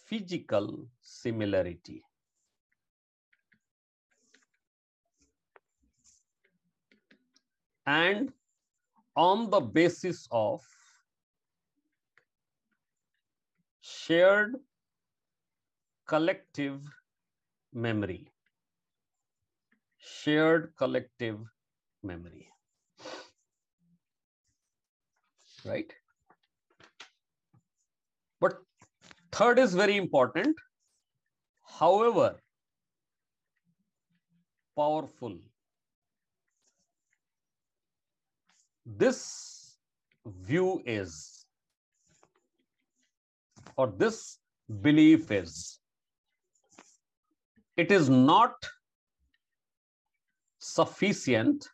physical similarity. And on the basis of shared collective memory. Shared collective memory. Right? But third is very important. However powerful this view is, or this belief is, it is not sufficient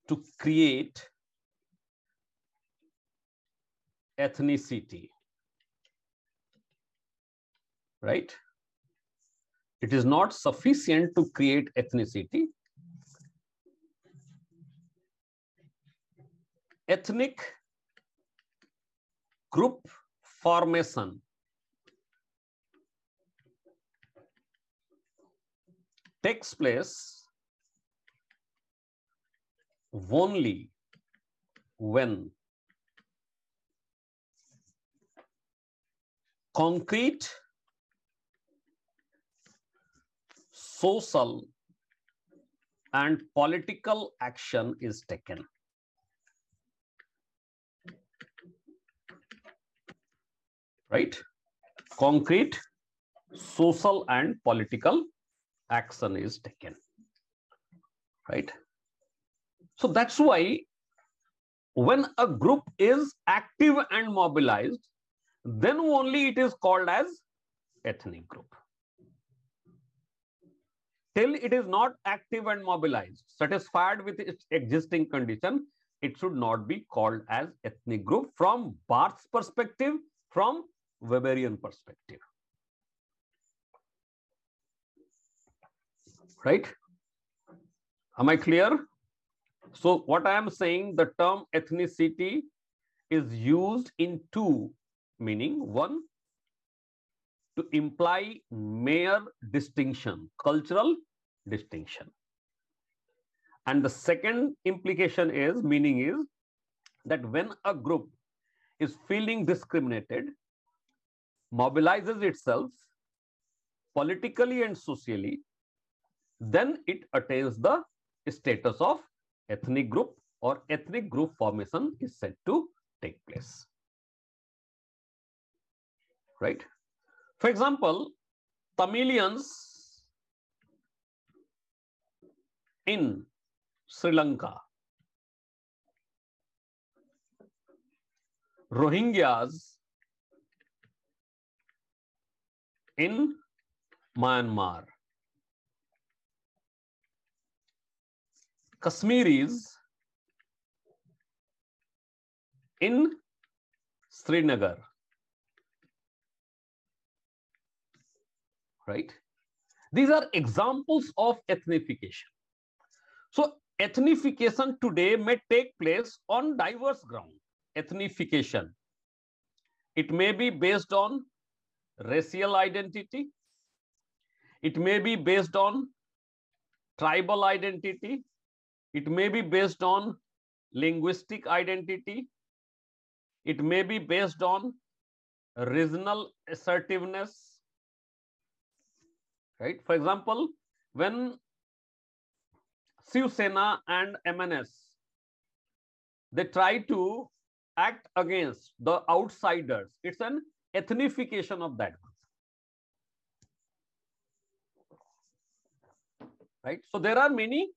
to create ethnicity. Right? It is not sufficient to create ethnicity. Ethnic group formation takes place only when concrete social and political action is taken. Right? Concrete social and political action is taken. Right? So that's why when a group is active and mobilized, then only it is called as ethnic group. Till it is not active and mobilized, satisfied with its existing condition, it should not be called as ethnic group from Barth's perspective, from Weberian perspective. Right? Am I clear? So what I am saying, the term ethnicity is used in two meaning. One, to imply mere distinction, cultural distinction. And the second implication is, meaning is, that when a group is feeling discriminated, mobilizes itself politically and socially, then it attains the status of ethnic group, or ethnic group formation is said to take place. Right? For example, Tamilians in Sri Lanka, Rohingyas in Myanmar, Kashmiris in Srinagar. Right? These are examples of ethnification. So ethnification today may take place on diverse grounds. Ethnification. It may be based on racial identity. It may be based on tribal identity. It may be based on linguistic identity. It may be based on regional assertiveness. Right? For example, when Shiv Sena and MNS, they try to act against the outsiders, it's an ethnification of that group. Right? So there are many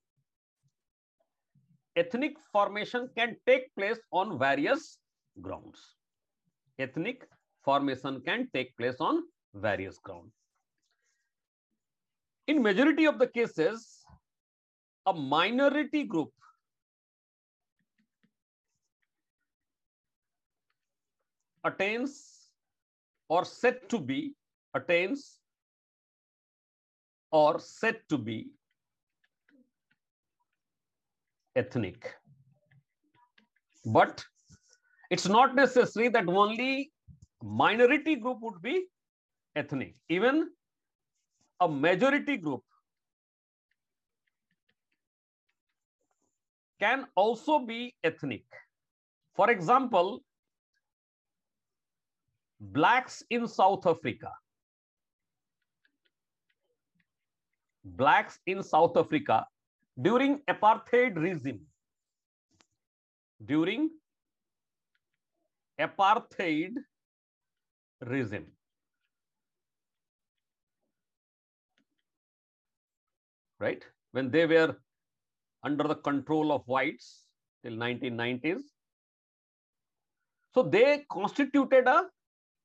ethnic formation can take place on various grounds. Ethnic formation can take place on various grounds. In majority of the cases, a minority group attains or said to be attains or said to be ethnic. But it's not necessary that only minority group would be ethnic. Even a majority group can also be ethnic. For example, blacks in South Africa. Blacks in South Africa during apartheid regime. During apartheid regime. Right? When they were under the control of whites till 1990s. So they constituted a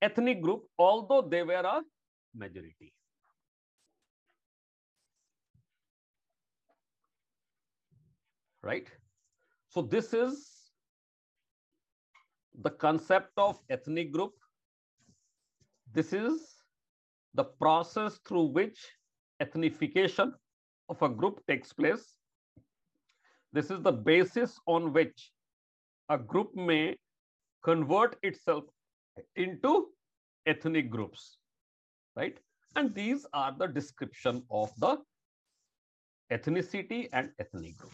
ethnic group, although they were a majority. Right? So this is the concept of ethnic group. This is the process through which ethnification of a group takes place. This is the basis on which a group may convert itself into ethnic groups, right? And these are the description of the ethnicity and ethnic group.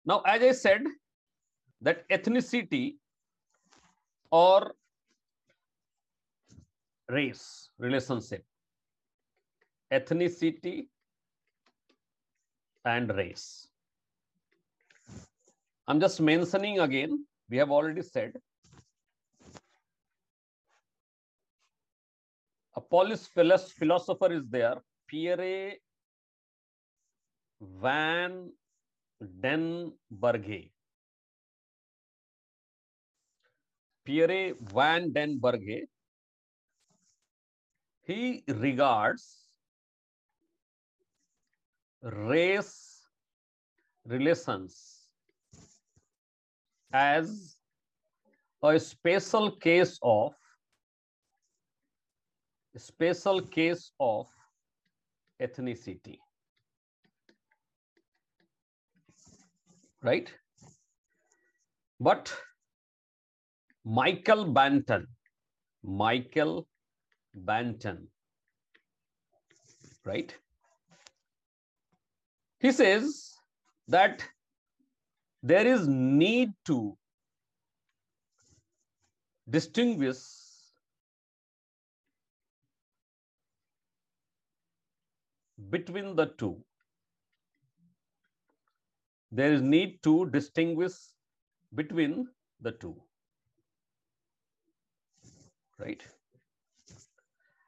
Now, as I said, that ethnicity or race relationship, ethnicity and race. I'm just mentioning again, we have already said, a Polish philosopher is there, Pierre van den Berge. Pierre van den Berge, he regards race relations as a special case of ethnicity, right? But Michael Banton, right? He says that there is need to distinguish between the two. There is need to distinguish between the two, right?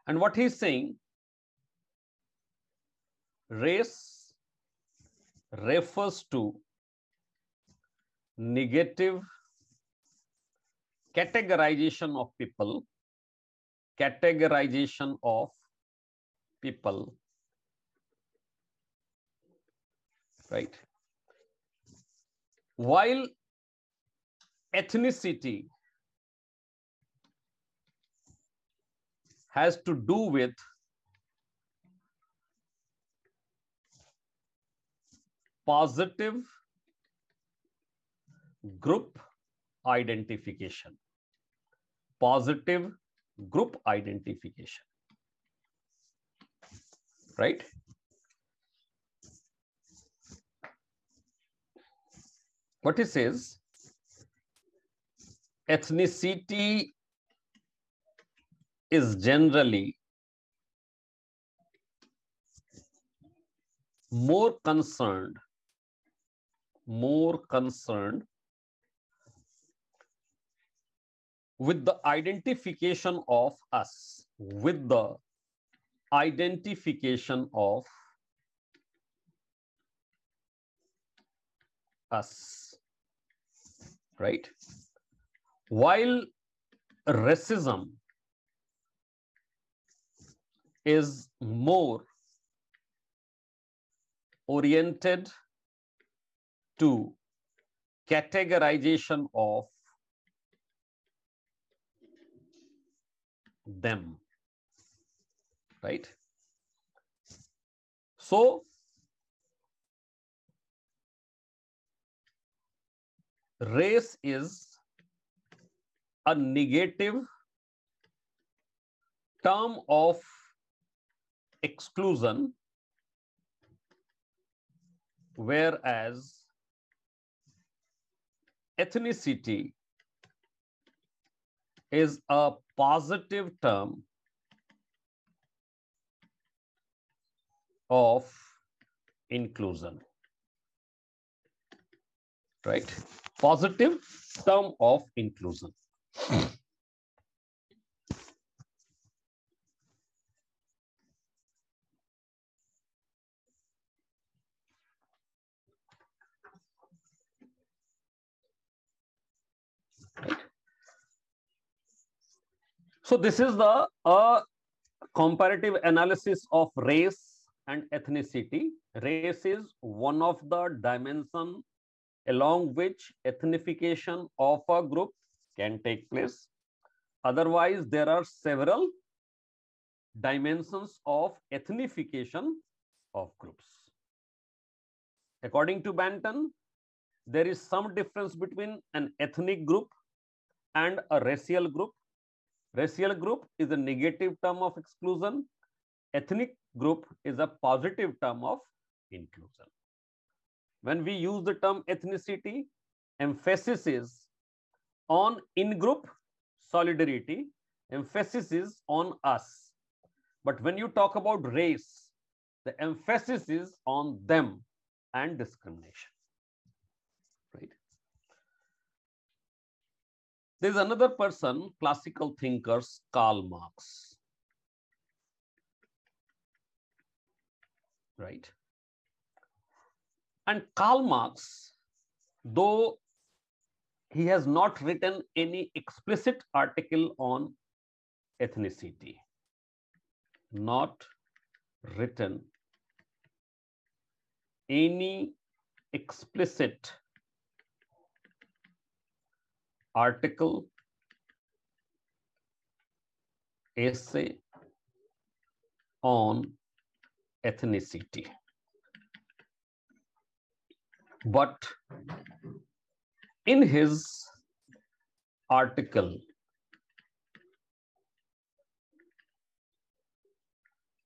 And what he's saying, race refers to negative categorization of people, right? While ethnicity has to do with positive group identification, right? What he says, ethnicity is generally more concerned with the identification of us, right? While racism is more oriented to categorization of them, right? So race is a negative term of exclusion, whereas ethnicity is a positive term of inclusion, right? Positive term of inclusion. Right. So this is the comparative analysis of race and ethnicity. Race is one of the dimensions along which ethnification of a group can take place. Otherwise, there are several dimensions of ethnification of groups. According to Banton, there is some difference between an ethnic group and a racial group. Racial group is a negative term of exclusion. Ethnic group is a positive term of inclusion. When we use the term ethnicity, emphasis is on in-group solidarity, emphasis is on us. But when you talk about race, the emphasis is on them and discrimination, right? There is another person, classical thinkers, Karl Marx, right? And Karl Marx, though he has not written any explicit article on ethnicity. Not written any explicit article, essay on ethnicity. But in his article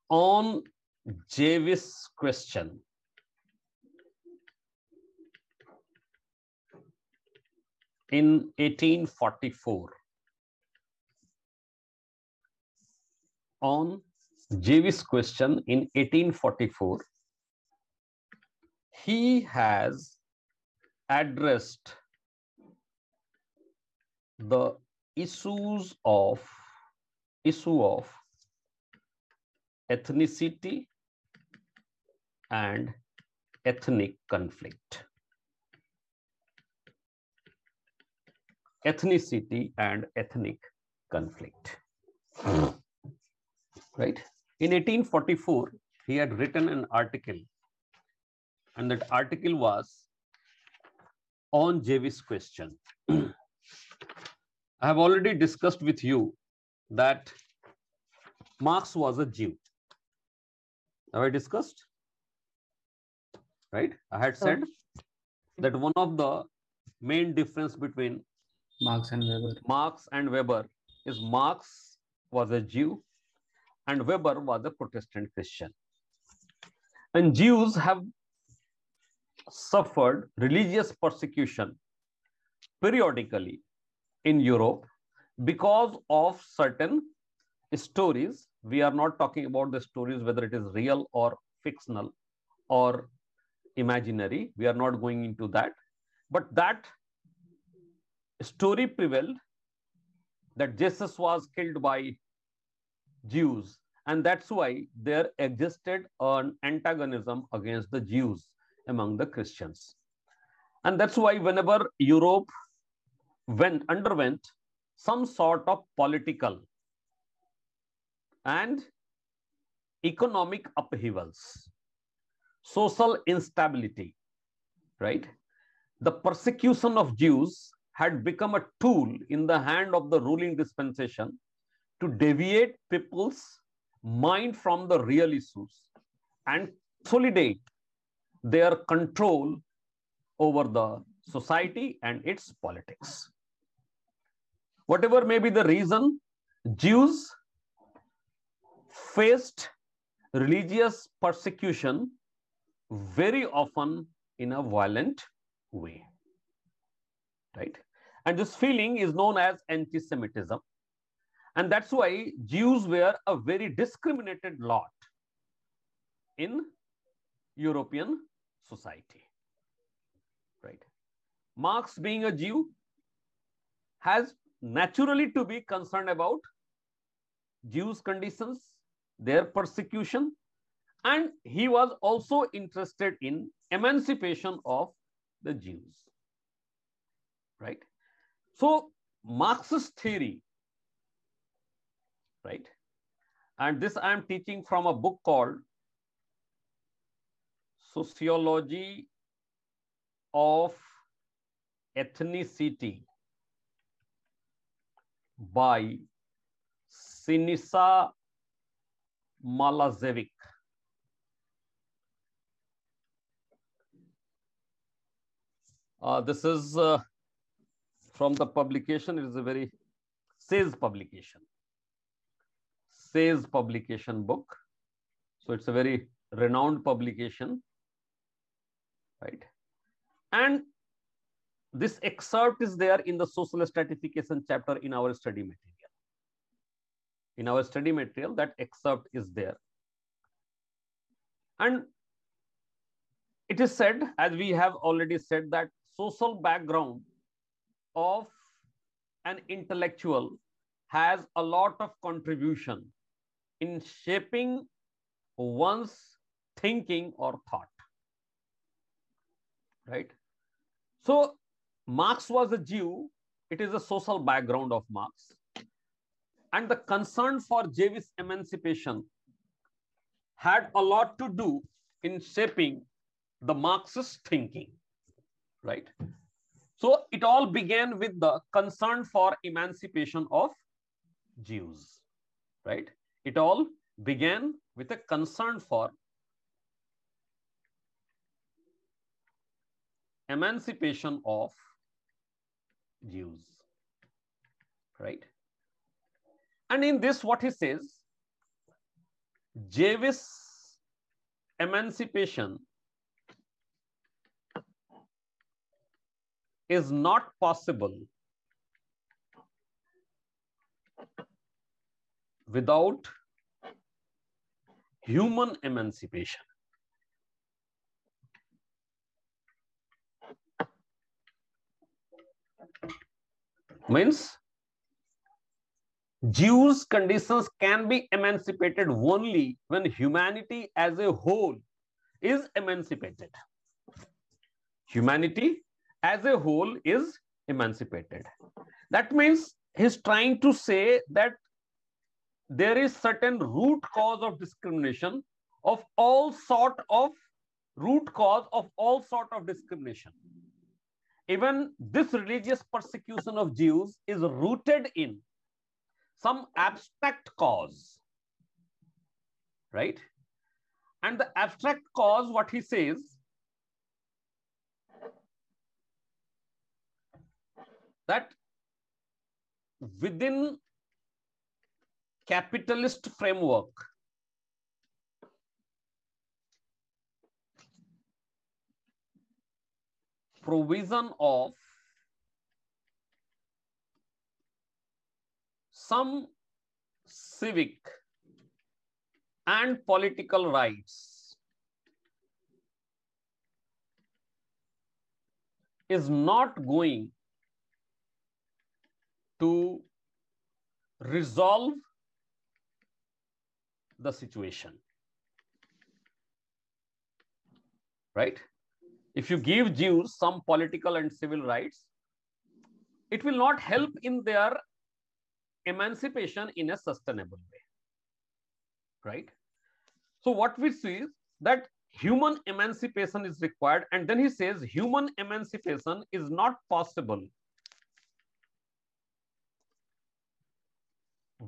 on Jewish question, in 1844, on Jewish question in 1844, he has addressed the issue of ethnicity and ethnic conflict. Ethnicity and ethnic conflict. Right? In 1844, he had written an article, and that article was on Jewish question. I have already discussed with you that Marx was a Jew. Have I discussed? Right? I had said that one of the main difference between Marx and Weber is Marx was a Jew and Weber was a Protestant Christian. And Jews have suffered religious persecution periodically in Europe because of certain stories. We are not talking about the stories whether it is real or fictional or imaginary. We are not going into that. But that story prevailed that Jesus was killed by Jews, and that's why there existed an antagonism against the Jews among the Christians. And that's why whenever Europe underwent some sort of political and economic upheavals, social instability, right? The persecution of Jews had become a tool in the hand of the ruling dispensation to deviate people's mind from the real issues and consolidate their control over the society and its politics. Whatever may be the reason, Jews faced religious persecution very often in a violent way, right? And this feeling is known as anti-Semitism. And that's why Jews were a very discriminated lot in European society, right? Marx, being a Jew, has naturally to be concerned about Jews' conditions, their persecution, and he was also interested in emancipation of the Jews, right? So Marxist theory, right? And this I am teaching from a book called Sociology of Ethnicity by Sinisa Malazevic. This is from the publication. It is a very Say's publication book. So it's a very renowned publication, right? And this excerpt is there in the social stratification chapter in our study material. In our study material, that excerpt is there. And it is said, as we have already said, that social background of an intellectual has a lot of contribution in shaping one's thinking or thought, right? So Marx was a Jew. It is a social background of Marx. And the concern for Jewish emancipation had a lot to do in shaping the Marxist thinking, right? So it all began with the concern for emancipation of Jews, right? It all began with a concern for emancipation of Jews, right? And in this, what he says, Jewish emancipation is not possible without human emancipation. Means Jews' conditions can be emancipated only when humanity as a whole is emancipated. Humanity as a whole is emancipated. That means he's trying to say that there is certain root cause of discrimination of all sort of discrimination. Even this religious persecution of Jews is rooted in some abstract cause, right? And the abstract cause, what he says, that within capitalist framework, provision of some civic and political rights is not going to resolve the situation, right? If you give Jews some political and civil rights, it will not help in their emancipation in a sustainable way, right? So what we see is that human emancipation is required, and then he says human emancipation is not possible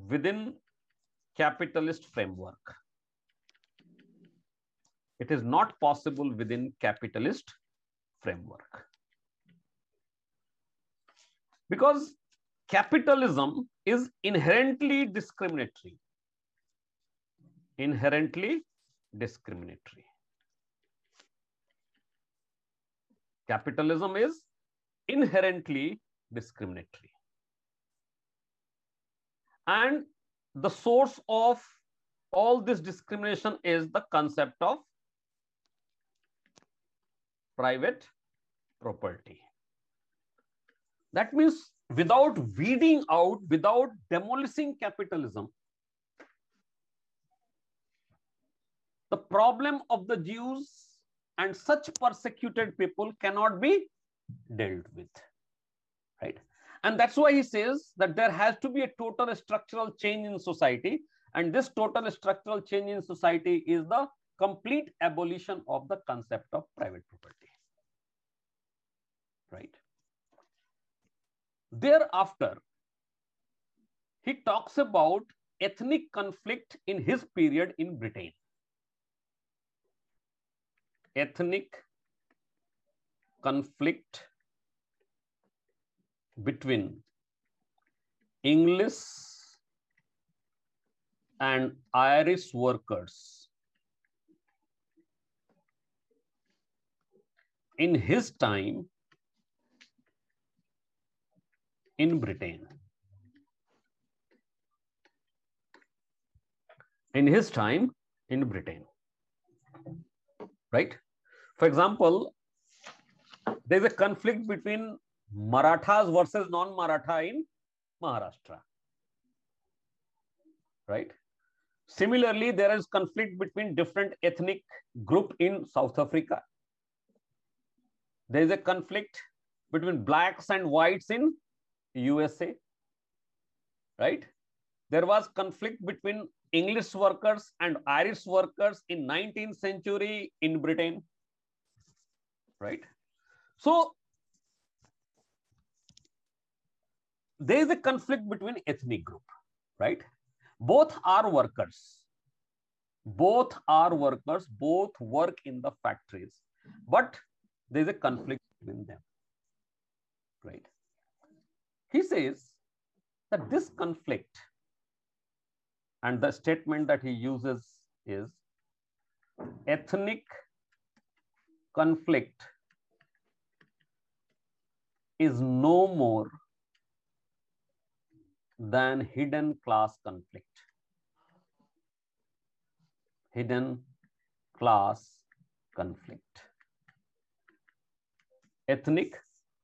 within capitalist framework. It is not possible within capitalist framework. Because capitalism is inherently discriminatory. Inherently discriminatory. Capitalism is inherently discriminatory. And the source of all this discrimination is the concept of private property. That means without weeding out, without demolishing capitalism, the problem of the Jews and such persecuted people cannot be dealt with, right? And that's why he says that there has to be a total structural change in society, and this total structural change in society is the complete abolition of the concept of private property, right? Thereafter, he talks about ethnic conflict in his period in Britain. Ethnic conflict between English and Irish workers in his time in Britain. In his time in Britain, right? For example, there is a conflict between Marathas versus non-Maratha in Maharashtra, right? Similarly, there is conflict between different ethnic group in South Africa. There is a conflict between blacks and whites in USA, right? There was conflict between English workers and Irish workers in 19th century in Britain, right? So there is a conflict between ethnic group, right? Both are workers. Both are workers, both work in the factories, but there is a conflict between them, right? He says that this conflict, and the statement that he uses is ethnic conflict is no more than hidden class conflict. Hidden class conflict. Ethnic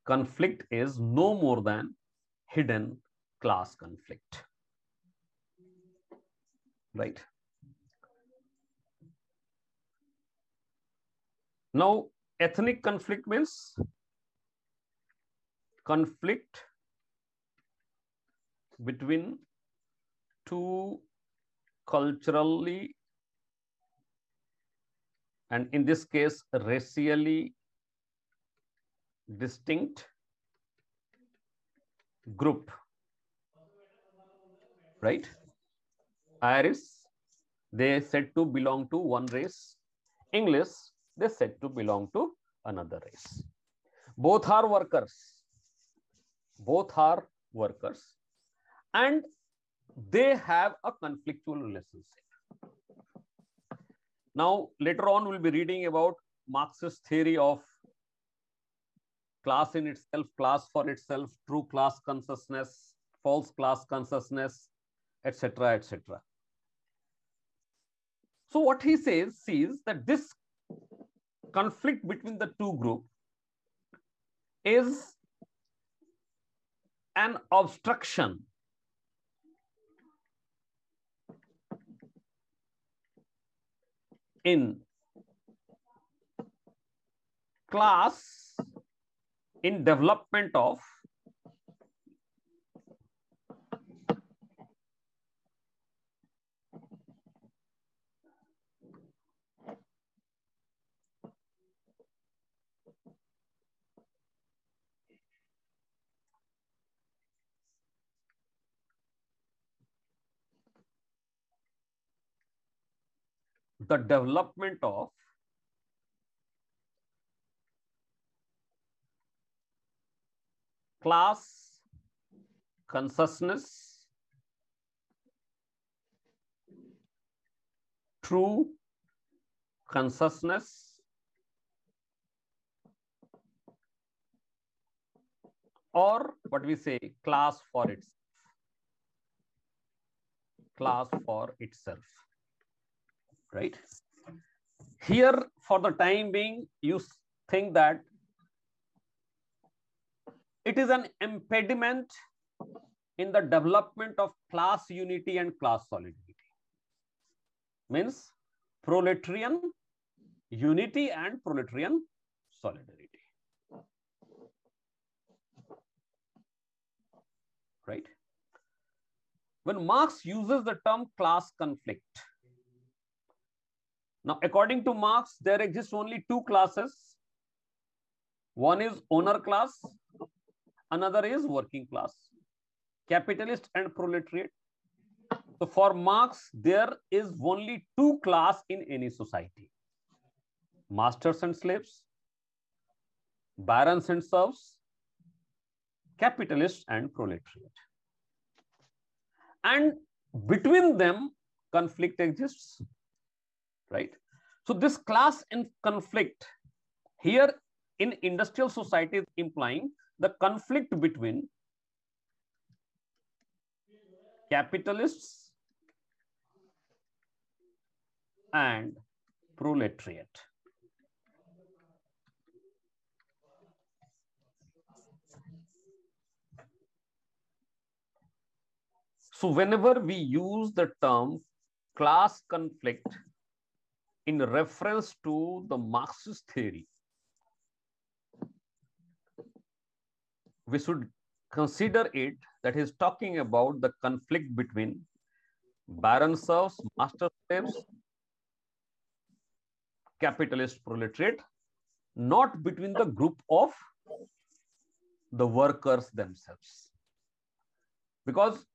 conflict is no more than hidden class conflict. Right. Now, ethnic conflict means conflict between two culturally, and in this case, racially distinct group, right? Irish, they said to belong to one race. English, they said to belong to another race. Both are workers. Both are workers. And they have a conflictual relationship. Now, later on, we'll be reading about Marxist theory of class in itself, class for itself, true class consciousness, false class consciousness, etc., etc. So what he says is that this conflict between the two groups is an obstruction in class in development of the development of class consciousness, true consciousness, or what we say, class for itself. Class for itself, right? Here, for the time being, you think that it is an impediment in the development of class unity and class solidarity. Means proletarian unity and proletarian solidarity. Right? When Marx uses the term class conflict, now according to Marx, there exist only two classes. One is owner class, another is working class, capitalist and proletariat. So for Marx, there is only two classes in any society: masters and slaves, barons and serfs, capitalists and proletariat. And between them, conflict exists, right? So this class in conflict here in industrial society is implying the conflict between capitalists and proletariat. So whenever we use the term class conflict in reference to the Marxist theory, we should consider it that he's talking about the conflict between baron serfs, master slaves, capitalist proletariat, not between the group of the workers themselves. Because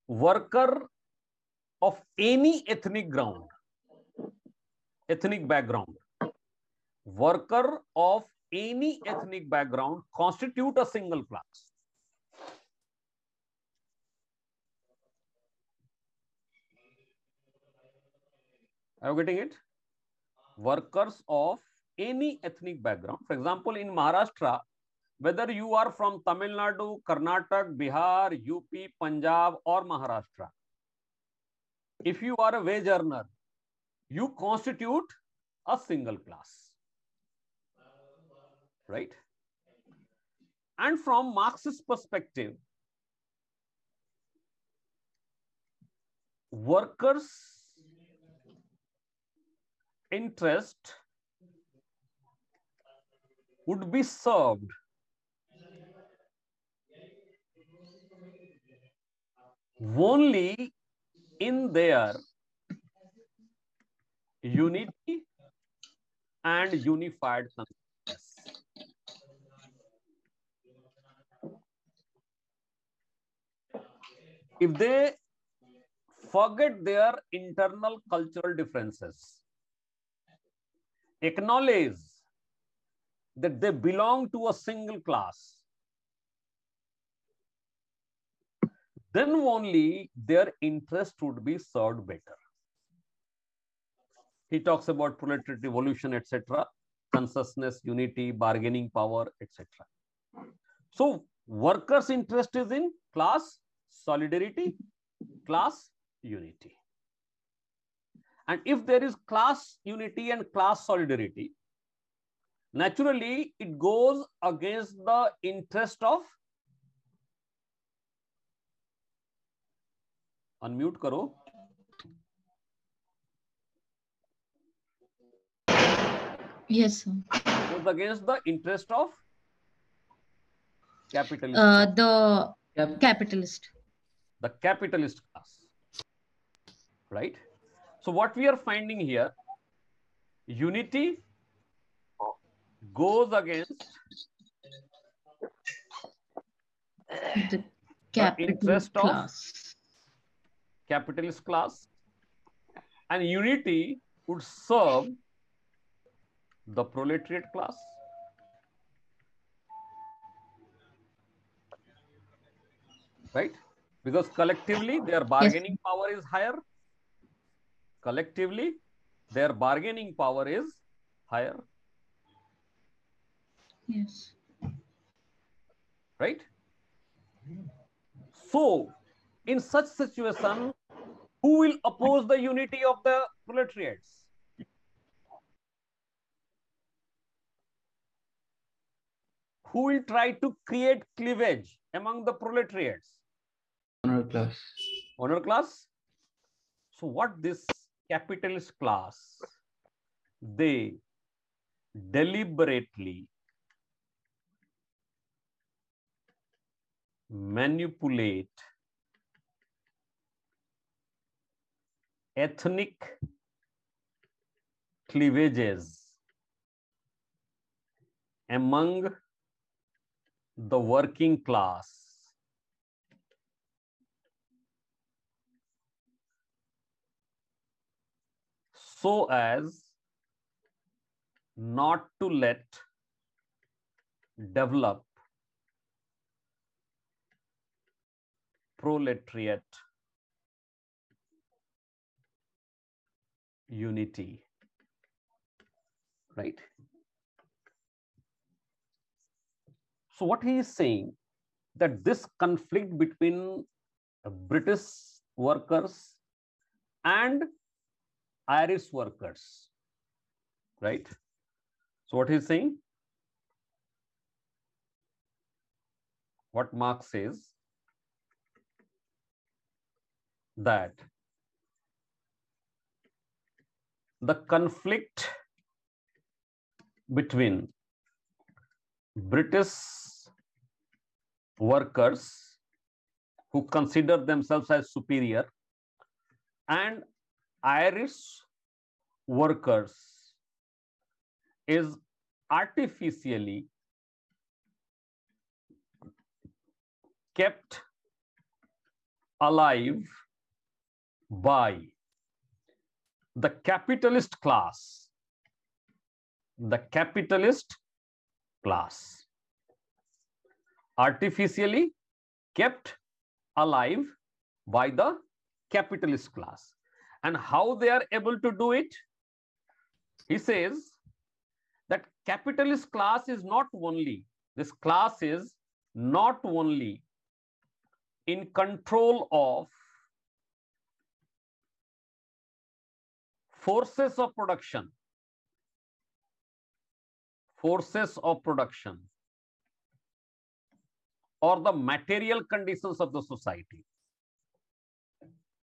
worker of any ethnic background, worker of any ethnic background constitute a single class. Are you getting it? Workers of any ethnic background. For example, in Maharashtra, whether you are from Tamil Nadu, Karnataka, Bihar, UP, Punjab, or Maharashtra, if you are a wage earner, you constitute a single class, right? And from Marxist perspective, workers' interest would be served only in their unity and unified consciousness. If they forget their internal cultural differences, acknowledge that they belong to a single class, then only their interest would be served better. He talks about proletariat revolution, etc., consciousness, unity, bargaining power, etc. So workers' interest is in class solidarity, class unity. And if there is class unity and class solidarity, naturally it goes against the interest of, unmute karo, Yes, sir. goes against the interest of capitalist, The capitalist. the capitalist class, right? So what we are finding here, unity goes against The interest of class. capitalist class, and unity would serve the proletariat class. Right? Because collectively their bargaining power is higher. Collectively their bargaining power is higher. Yes. Right? So in such situation, who will oppose the unity of the proletariats? Who will try to create cleavage among the proletariats? Honor class. Honor class. So what this capitalist class, they deliberately manipulate ethnic cleavages among the working class so as not to let develop proletariat unity, right? So what he is saying, that this conflict between British workers and Irish workers, right? So what he's saying, what Marx says, that the conflict between British workers who consider themselves as superior, and Irish workers is artificially kept alive by the capitalist class. The capitalist class, artificially kept alive by the capitalist class. And how they are able to do it? He says that capitalist class is not only, this class is not only in control of forces of production, or the material conditions of the society.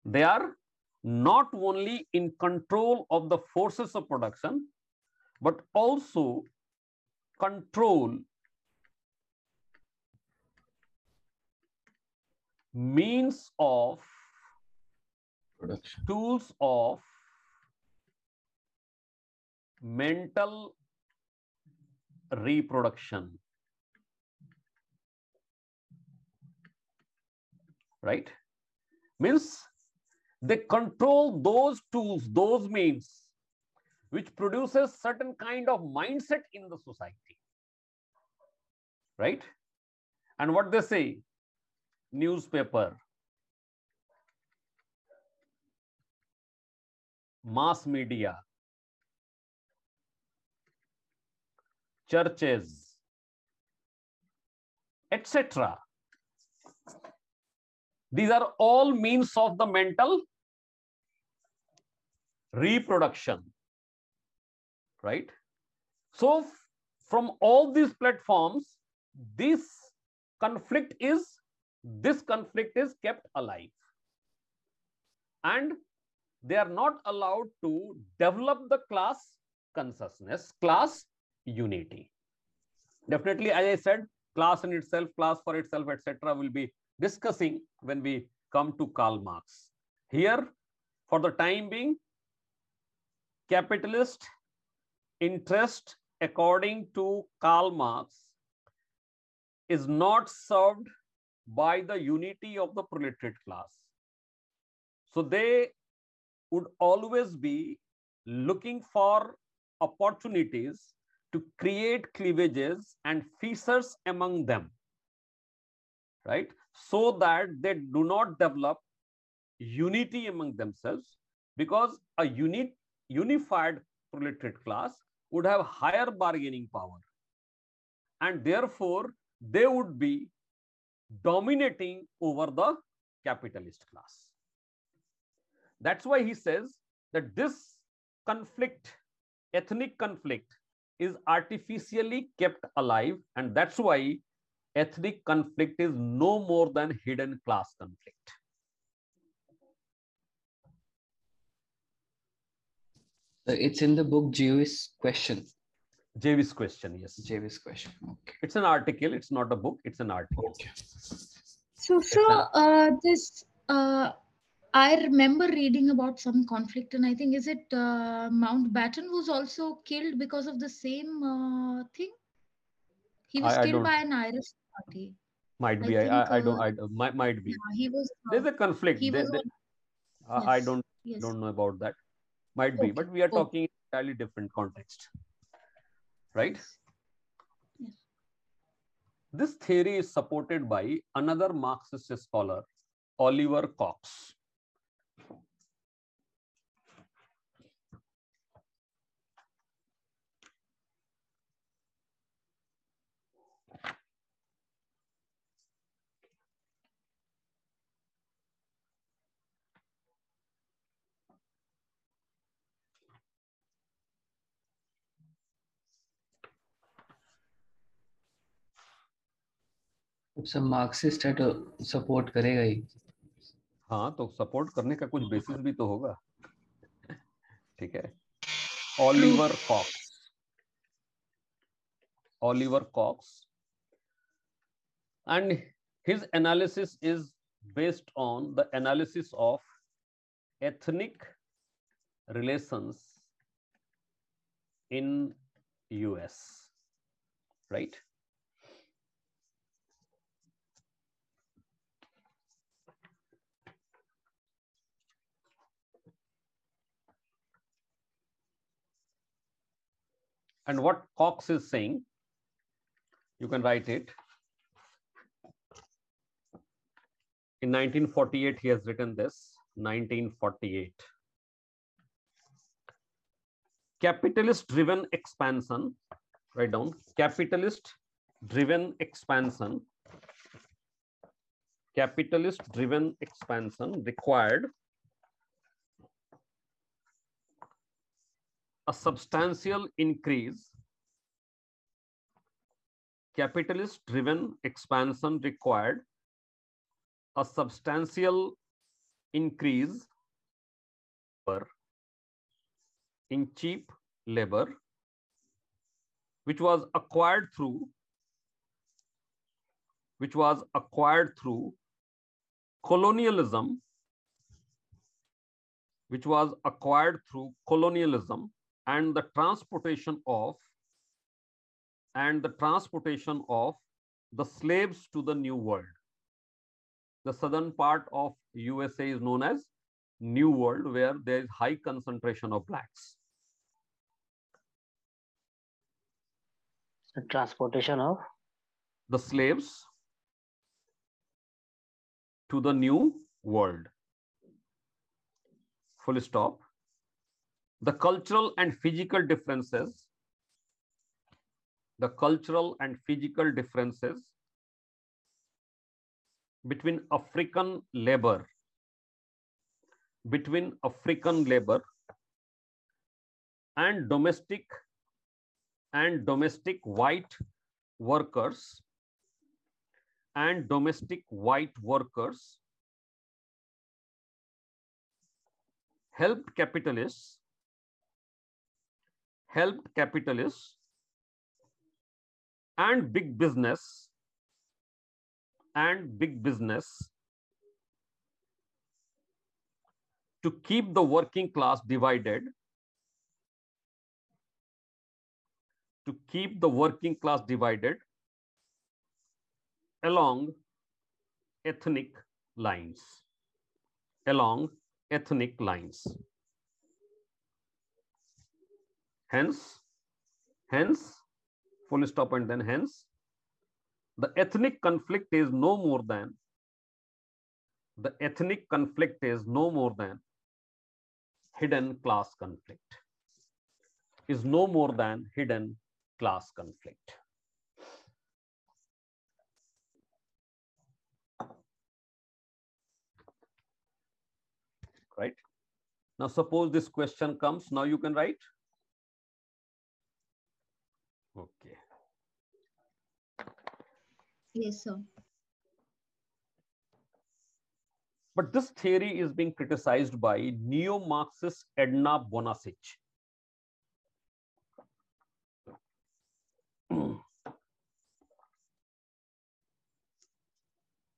They are not only in control of the forces of production, but also control means of Production. tools of mental reproduction, right? Means they control those tools, those means which produces certain kind of mindset in the society, right? And what they say, newspaper, mass media, churches, etc. These are all means of the mental reproduction, right? So from all these platforms, this conflict is kept alive, and they are not allowed to develop the class consciousness, class unity. Definitely, as I said, class in itself, class for itself, etc. will be discussing when we come to Karl Marx. Here, for the time being, capitalist interest, according to Karl Marx, is not served by the unity of the proletariat class. So they would always be looking for opportunities to create cleavages and fissures among them, right? So that they do not develop unity among themselves, because a unified proletariat class would have higher bargaining power, and therefore they would be dominating over the capitalist class. That's why he says that this conflict, ethnic conflict, is artificially kept alive, and that's why ethnic conflict is no more than hidden class conflict. It's in the book Jewish Question. Jewish Question, yes. Jewish Question. Okay. It's an article. It's not a book. It's an article. Okay. So, I remember reading about some conflict, and I think, is it Mountbatten was also killed because of the same thing? He was I killed don't- by an Irish party. Might be. I don't. Might be. Yeah, he was. There's a conflict. He was. I Yes, don't yes. know about that. Might be, Okay, but we are okay. talking in entirely different context, right? Yes. This theory is supported by another Marxist scholar, Oliver Cox. सब Marxist है तो support करेगा ही. हाँ, तो support करने का कुछ basis भी तो होगा. ठीक है. Oliver Cox, and His analysis is based on the analysis of ethnic relations in US, right? And what Cox is saying, you can write it. In 1948, he has written this, 1948. Capitalist-driven expansion, write down, capitalist-driven expansion required a substantial increase. Capitalist-driven expansion required a substantial increase in cheap labor, which was acquired through colonialism, and the transportation of the slaves to the New World. The southern part of USA is known as New World, where there is high concentration of blacks. The transportation of the slaves to the New World. Full stop. The cultural and physical differences between African labor and domestic white workers helped capitalists and big business to keep the working class divided, along ethnic lines. Hence, full stop, and then hence, the ethnic conflict is no more than hidden class conflict. Right? Now, suppose this question comes, now you can write. Okay. Yes, sir. But this theory is being criticized by neo-Marxist Edna Bonasich.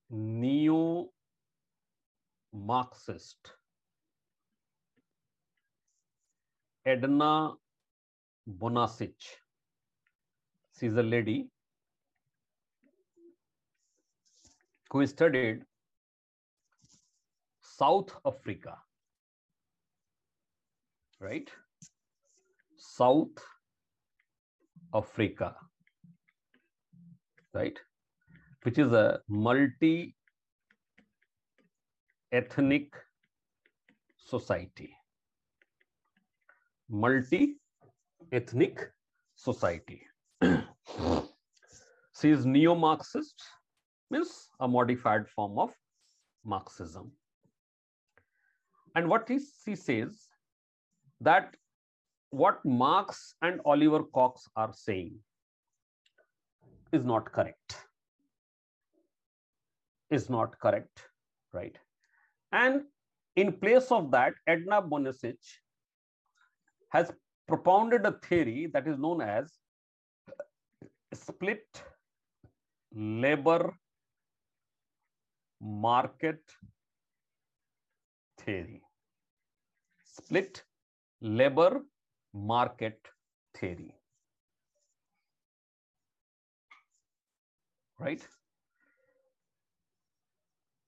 Neo-Marxist Edna Bonasich. She's a lady who studied South Africa, right? South Africa, right? Which is a multi-ethnic society. She is neo-Marxist, means a modified form of Marxism. And what she says, that what Marx and Oliver Cox are saying is not correct. Right? And in place of that, Edna Bonasich has propounded a theory that is known as split labor market theory. Split labor market theory. Right?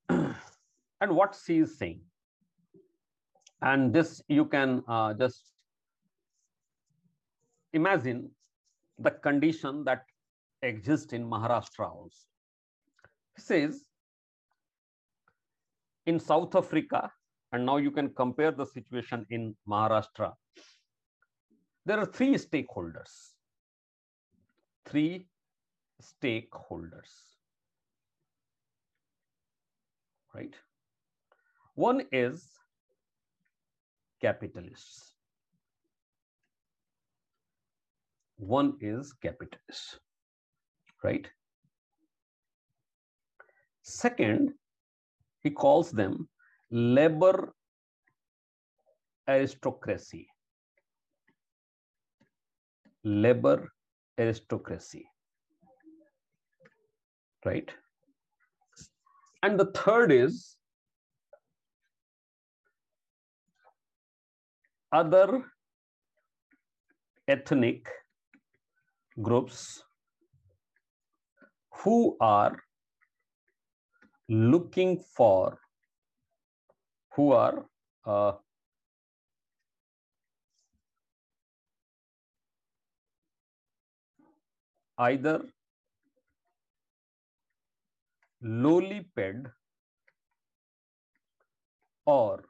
And what she is saying, and this you can just imagine the condition that exists in Maharashtra also. He says in South Africa, and now you can compare the situation in Maharashtra. There are three stakeholders. Three stakeholders. Right? One is capitalists. One is capitalists. Right? Second, he calls them labor aristocracy. Labor aristocracy. Right? And the third is other ethnic groups who are looking for, who are either lowly paid or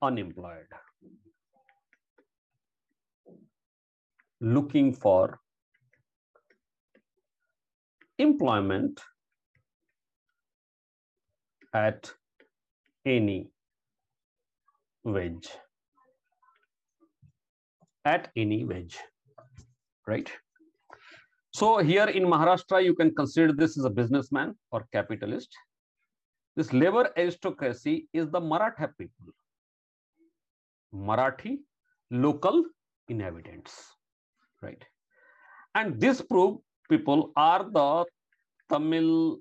unemployed, looking for employment at any wage. At any wage. Right? So here in Maharashtra, you can consider this as a businessman or capitalist. This labor aristocracy is the Maratha people. Marathi local inhabitants. Right? And this people are the Tamil,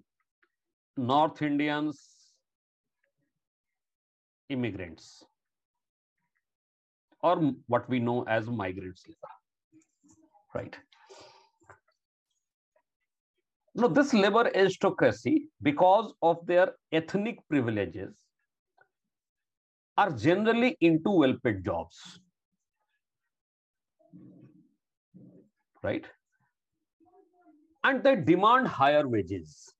North Indians, immigrants, or what we know as migrants. Right? Now, this labor aristocracy, because of their ethnic privileges, are generally into well-paid jobs. Right? And they demand higher wages.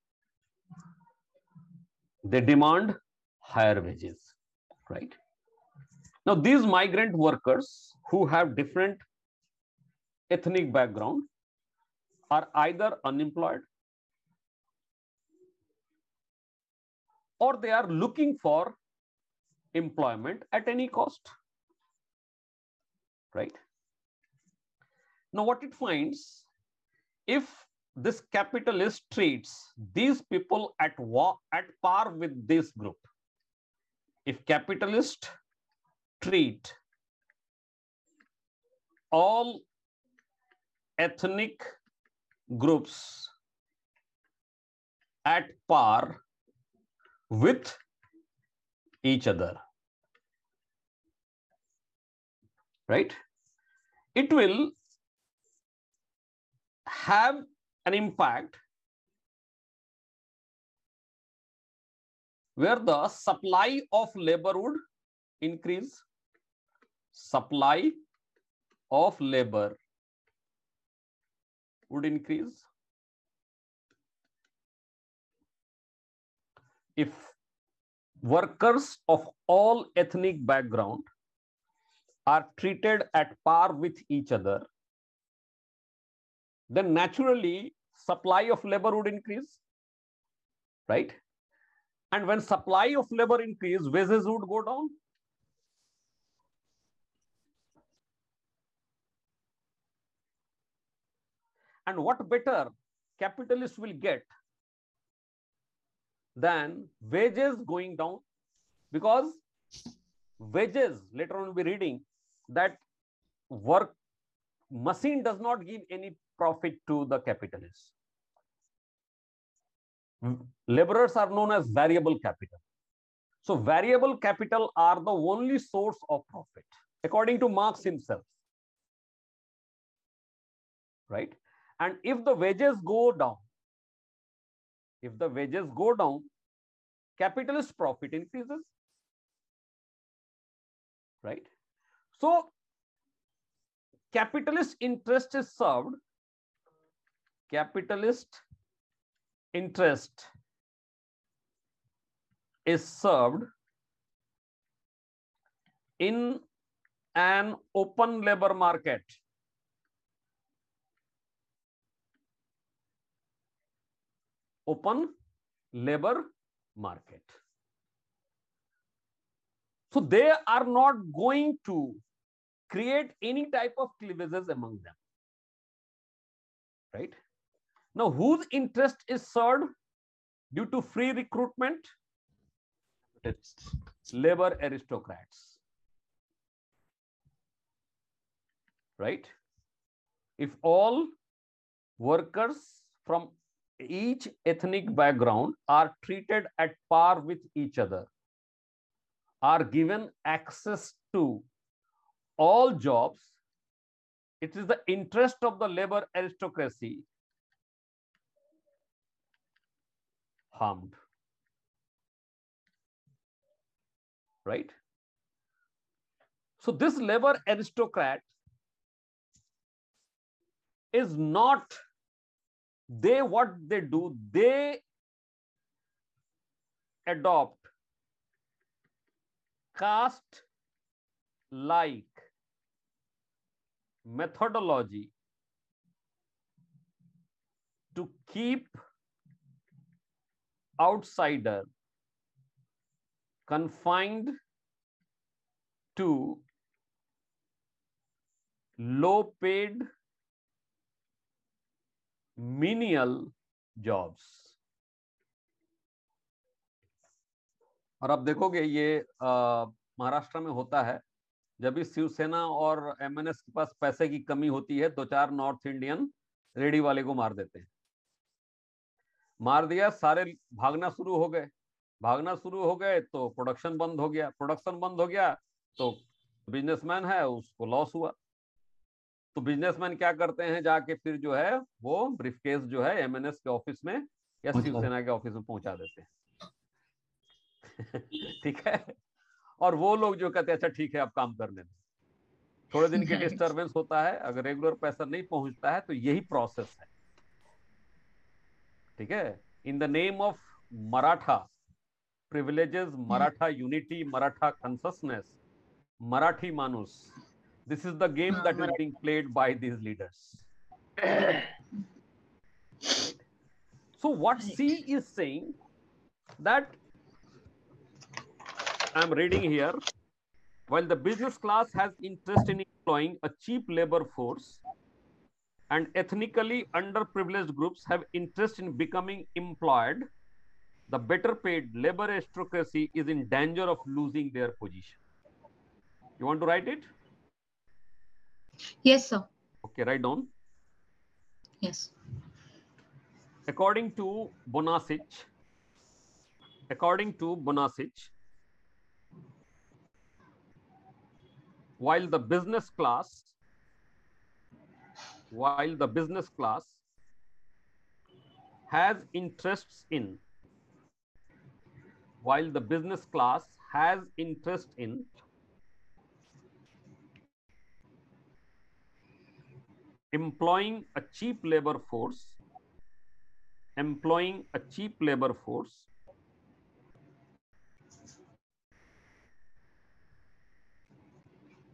They demand higher wages. Right? Now, these migrant workers who have different ethnic background are either unemployed or they are looking for employment at any cost. Right? Now, what it finds, if this capitalist treats these people at par with this group, if capitalists treat all ethnic groups at par with each other, right, it will have an impact where the supply of labor would increase. Supply of labor would increase. If workers of all ethnic background are treated at par with each other, then naturally supply of labor would increase, right? And when supply of labor increase, wages would go down. And what better capitalists will get than wages going down? Because wages, later on we'll be reading that machine does not give any profit to the capitalists. Laborers are known as variable capital. So variable capital are the only source of profit, according to Marx himself. Right? And if the wages go down, capitalist profit increases. Right? So capitalist interest is served. Capitalist interest is served in an open labor market. Open labor market. So they are not going to create any type of cleavages among them. Right? Now, whose interest is served due to free recruitment? Labor aristocrats. Right? If all workers from each ethnic background are treated at par with each other, are given access to all jobs, it is the interest of the labor aristocracy harmed. Right? So this labor aristocrat is not, what they do, they adopt caste like methodology to keep outsider confined to low paid menial jobs. और अब देखोगे ये महाराष्ट्र में होता है, जब भी शिवसेना और एमएनएस के पास पैसे की कमी होती है, 2-4 नॉर्थ इंडियन रेडी वाले को मार देते हैं. मार दिया, सारे भागना शुरू हो गए तो प्रोडक्शन बंद हो गया तो बिजनेसमैन है उसको लॉस हुआ. तो बिजनेसमैन क्या करते हैं, जाके फिर जो है वो ब्रीफकेस जो है एमएनएस के ऑफिस में या शिवसेना के ऑफिस में पहुंचा देते हैं. ठीक है. और वो लोग जो कहते हैं अच्छा ठीक है अब काम करने में, थोड़े दिन के डिस्टर्बेंस होता है, अगर रेगुलर पैसा नहीं पहुंचता है तो यही प्रोसेस है. ठीक है. In the name of Maratha privileges, Maratha unity, Maratha consciousness, Marathi Manus. This is the game that is being played by these leaders. So what C is saying, that I am reading here, while the business class has interest in employing a cheap labor force and ethnically underprivileged groups have interest in becoming employed, the better paid labor aristocracy is in danger of losing their position. You want to write it? Yes, sir. Okay, write down. Yes. According to Bonasic, while the business class has interests in employing a cheap labor force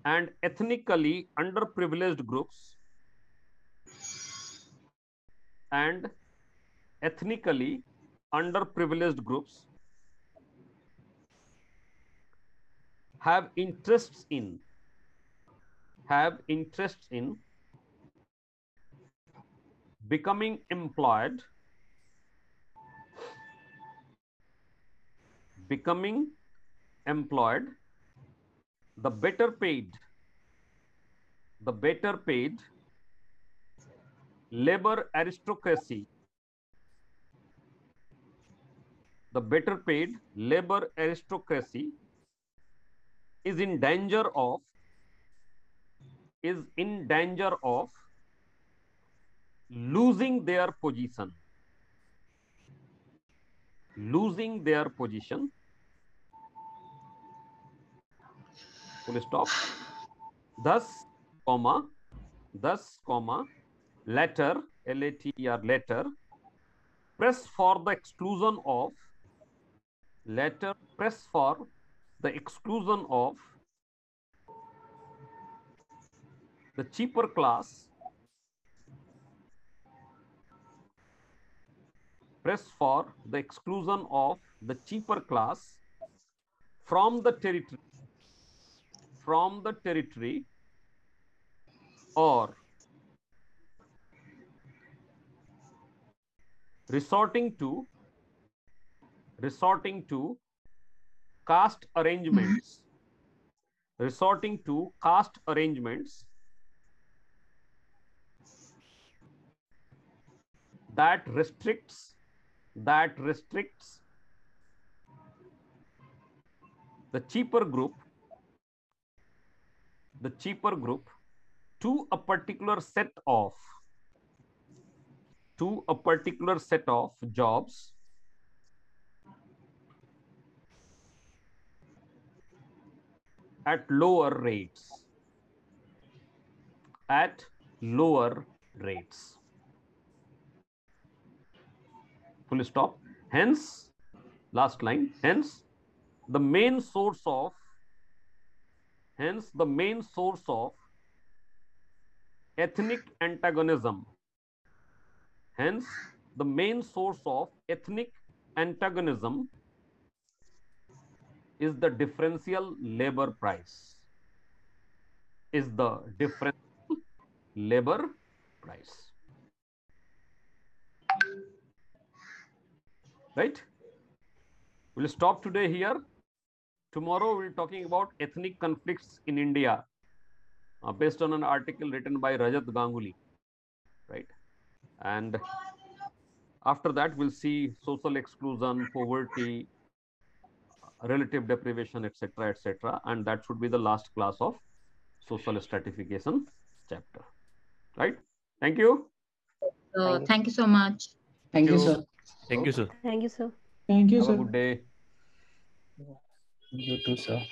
and ethnically underprivileged groups have interests in becoming employed, the better paid labor aristocracy the better paid labor aristocracy is in danger of losing their position. Losing their position. Full stop. Thus, comma, latter, L-A-T-E-R, latter, press for the exclusion of, the cheaper class, press for the exclusion of the cheaper class from the territory or resorting to caste arrangements, that restricts the cheaper group to a particular set of jobs at lower rates. Full stop. Hence, last line, hence the main source of ethnic antagonism. Hence, the main source of ethnic antagonism is the differential labor price. Right? We'll stop today here. Tomorrow we're talking about ethnic conflicts in India, based on an article written by Rajat Ganguly. Right? And after that, we'll see social exclusion, poverty, relative deprivation, etc., and that should be the last class of social stratification chapter. Right? Thank you. Thank you so much. Thank you, sir. Thank you, sir. Thank you, sir. Thank you, Have sir. a good day. You too, sir.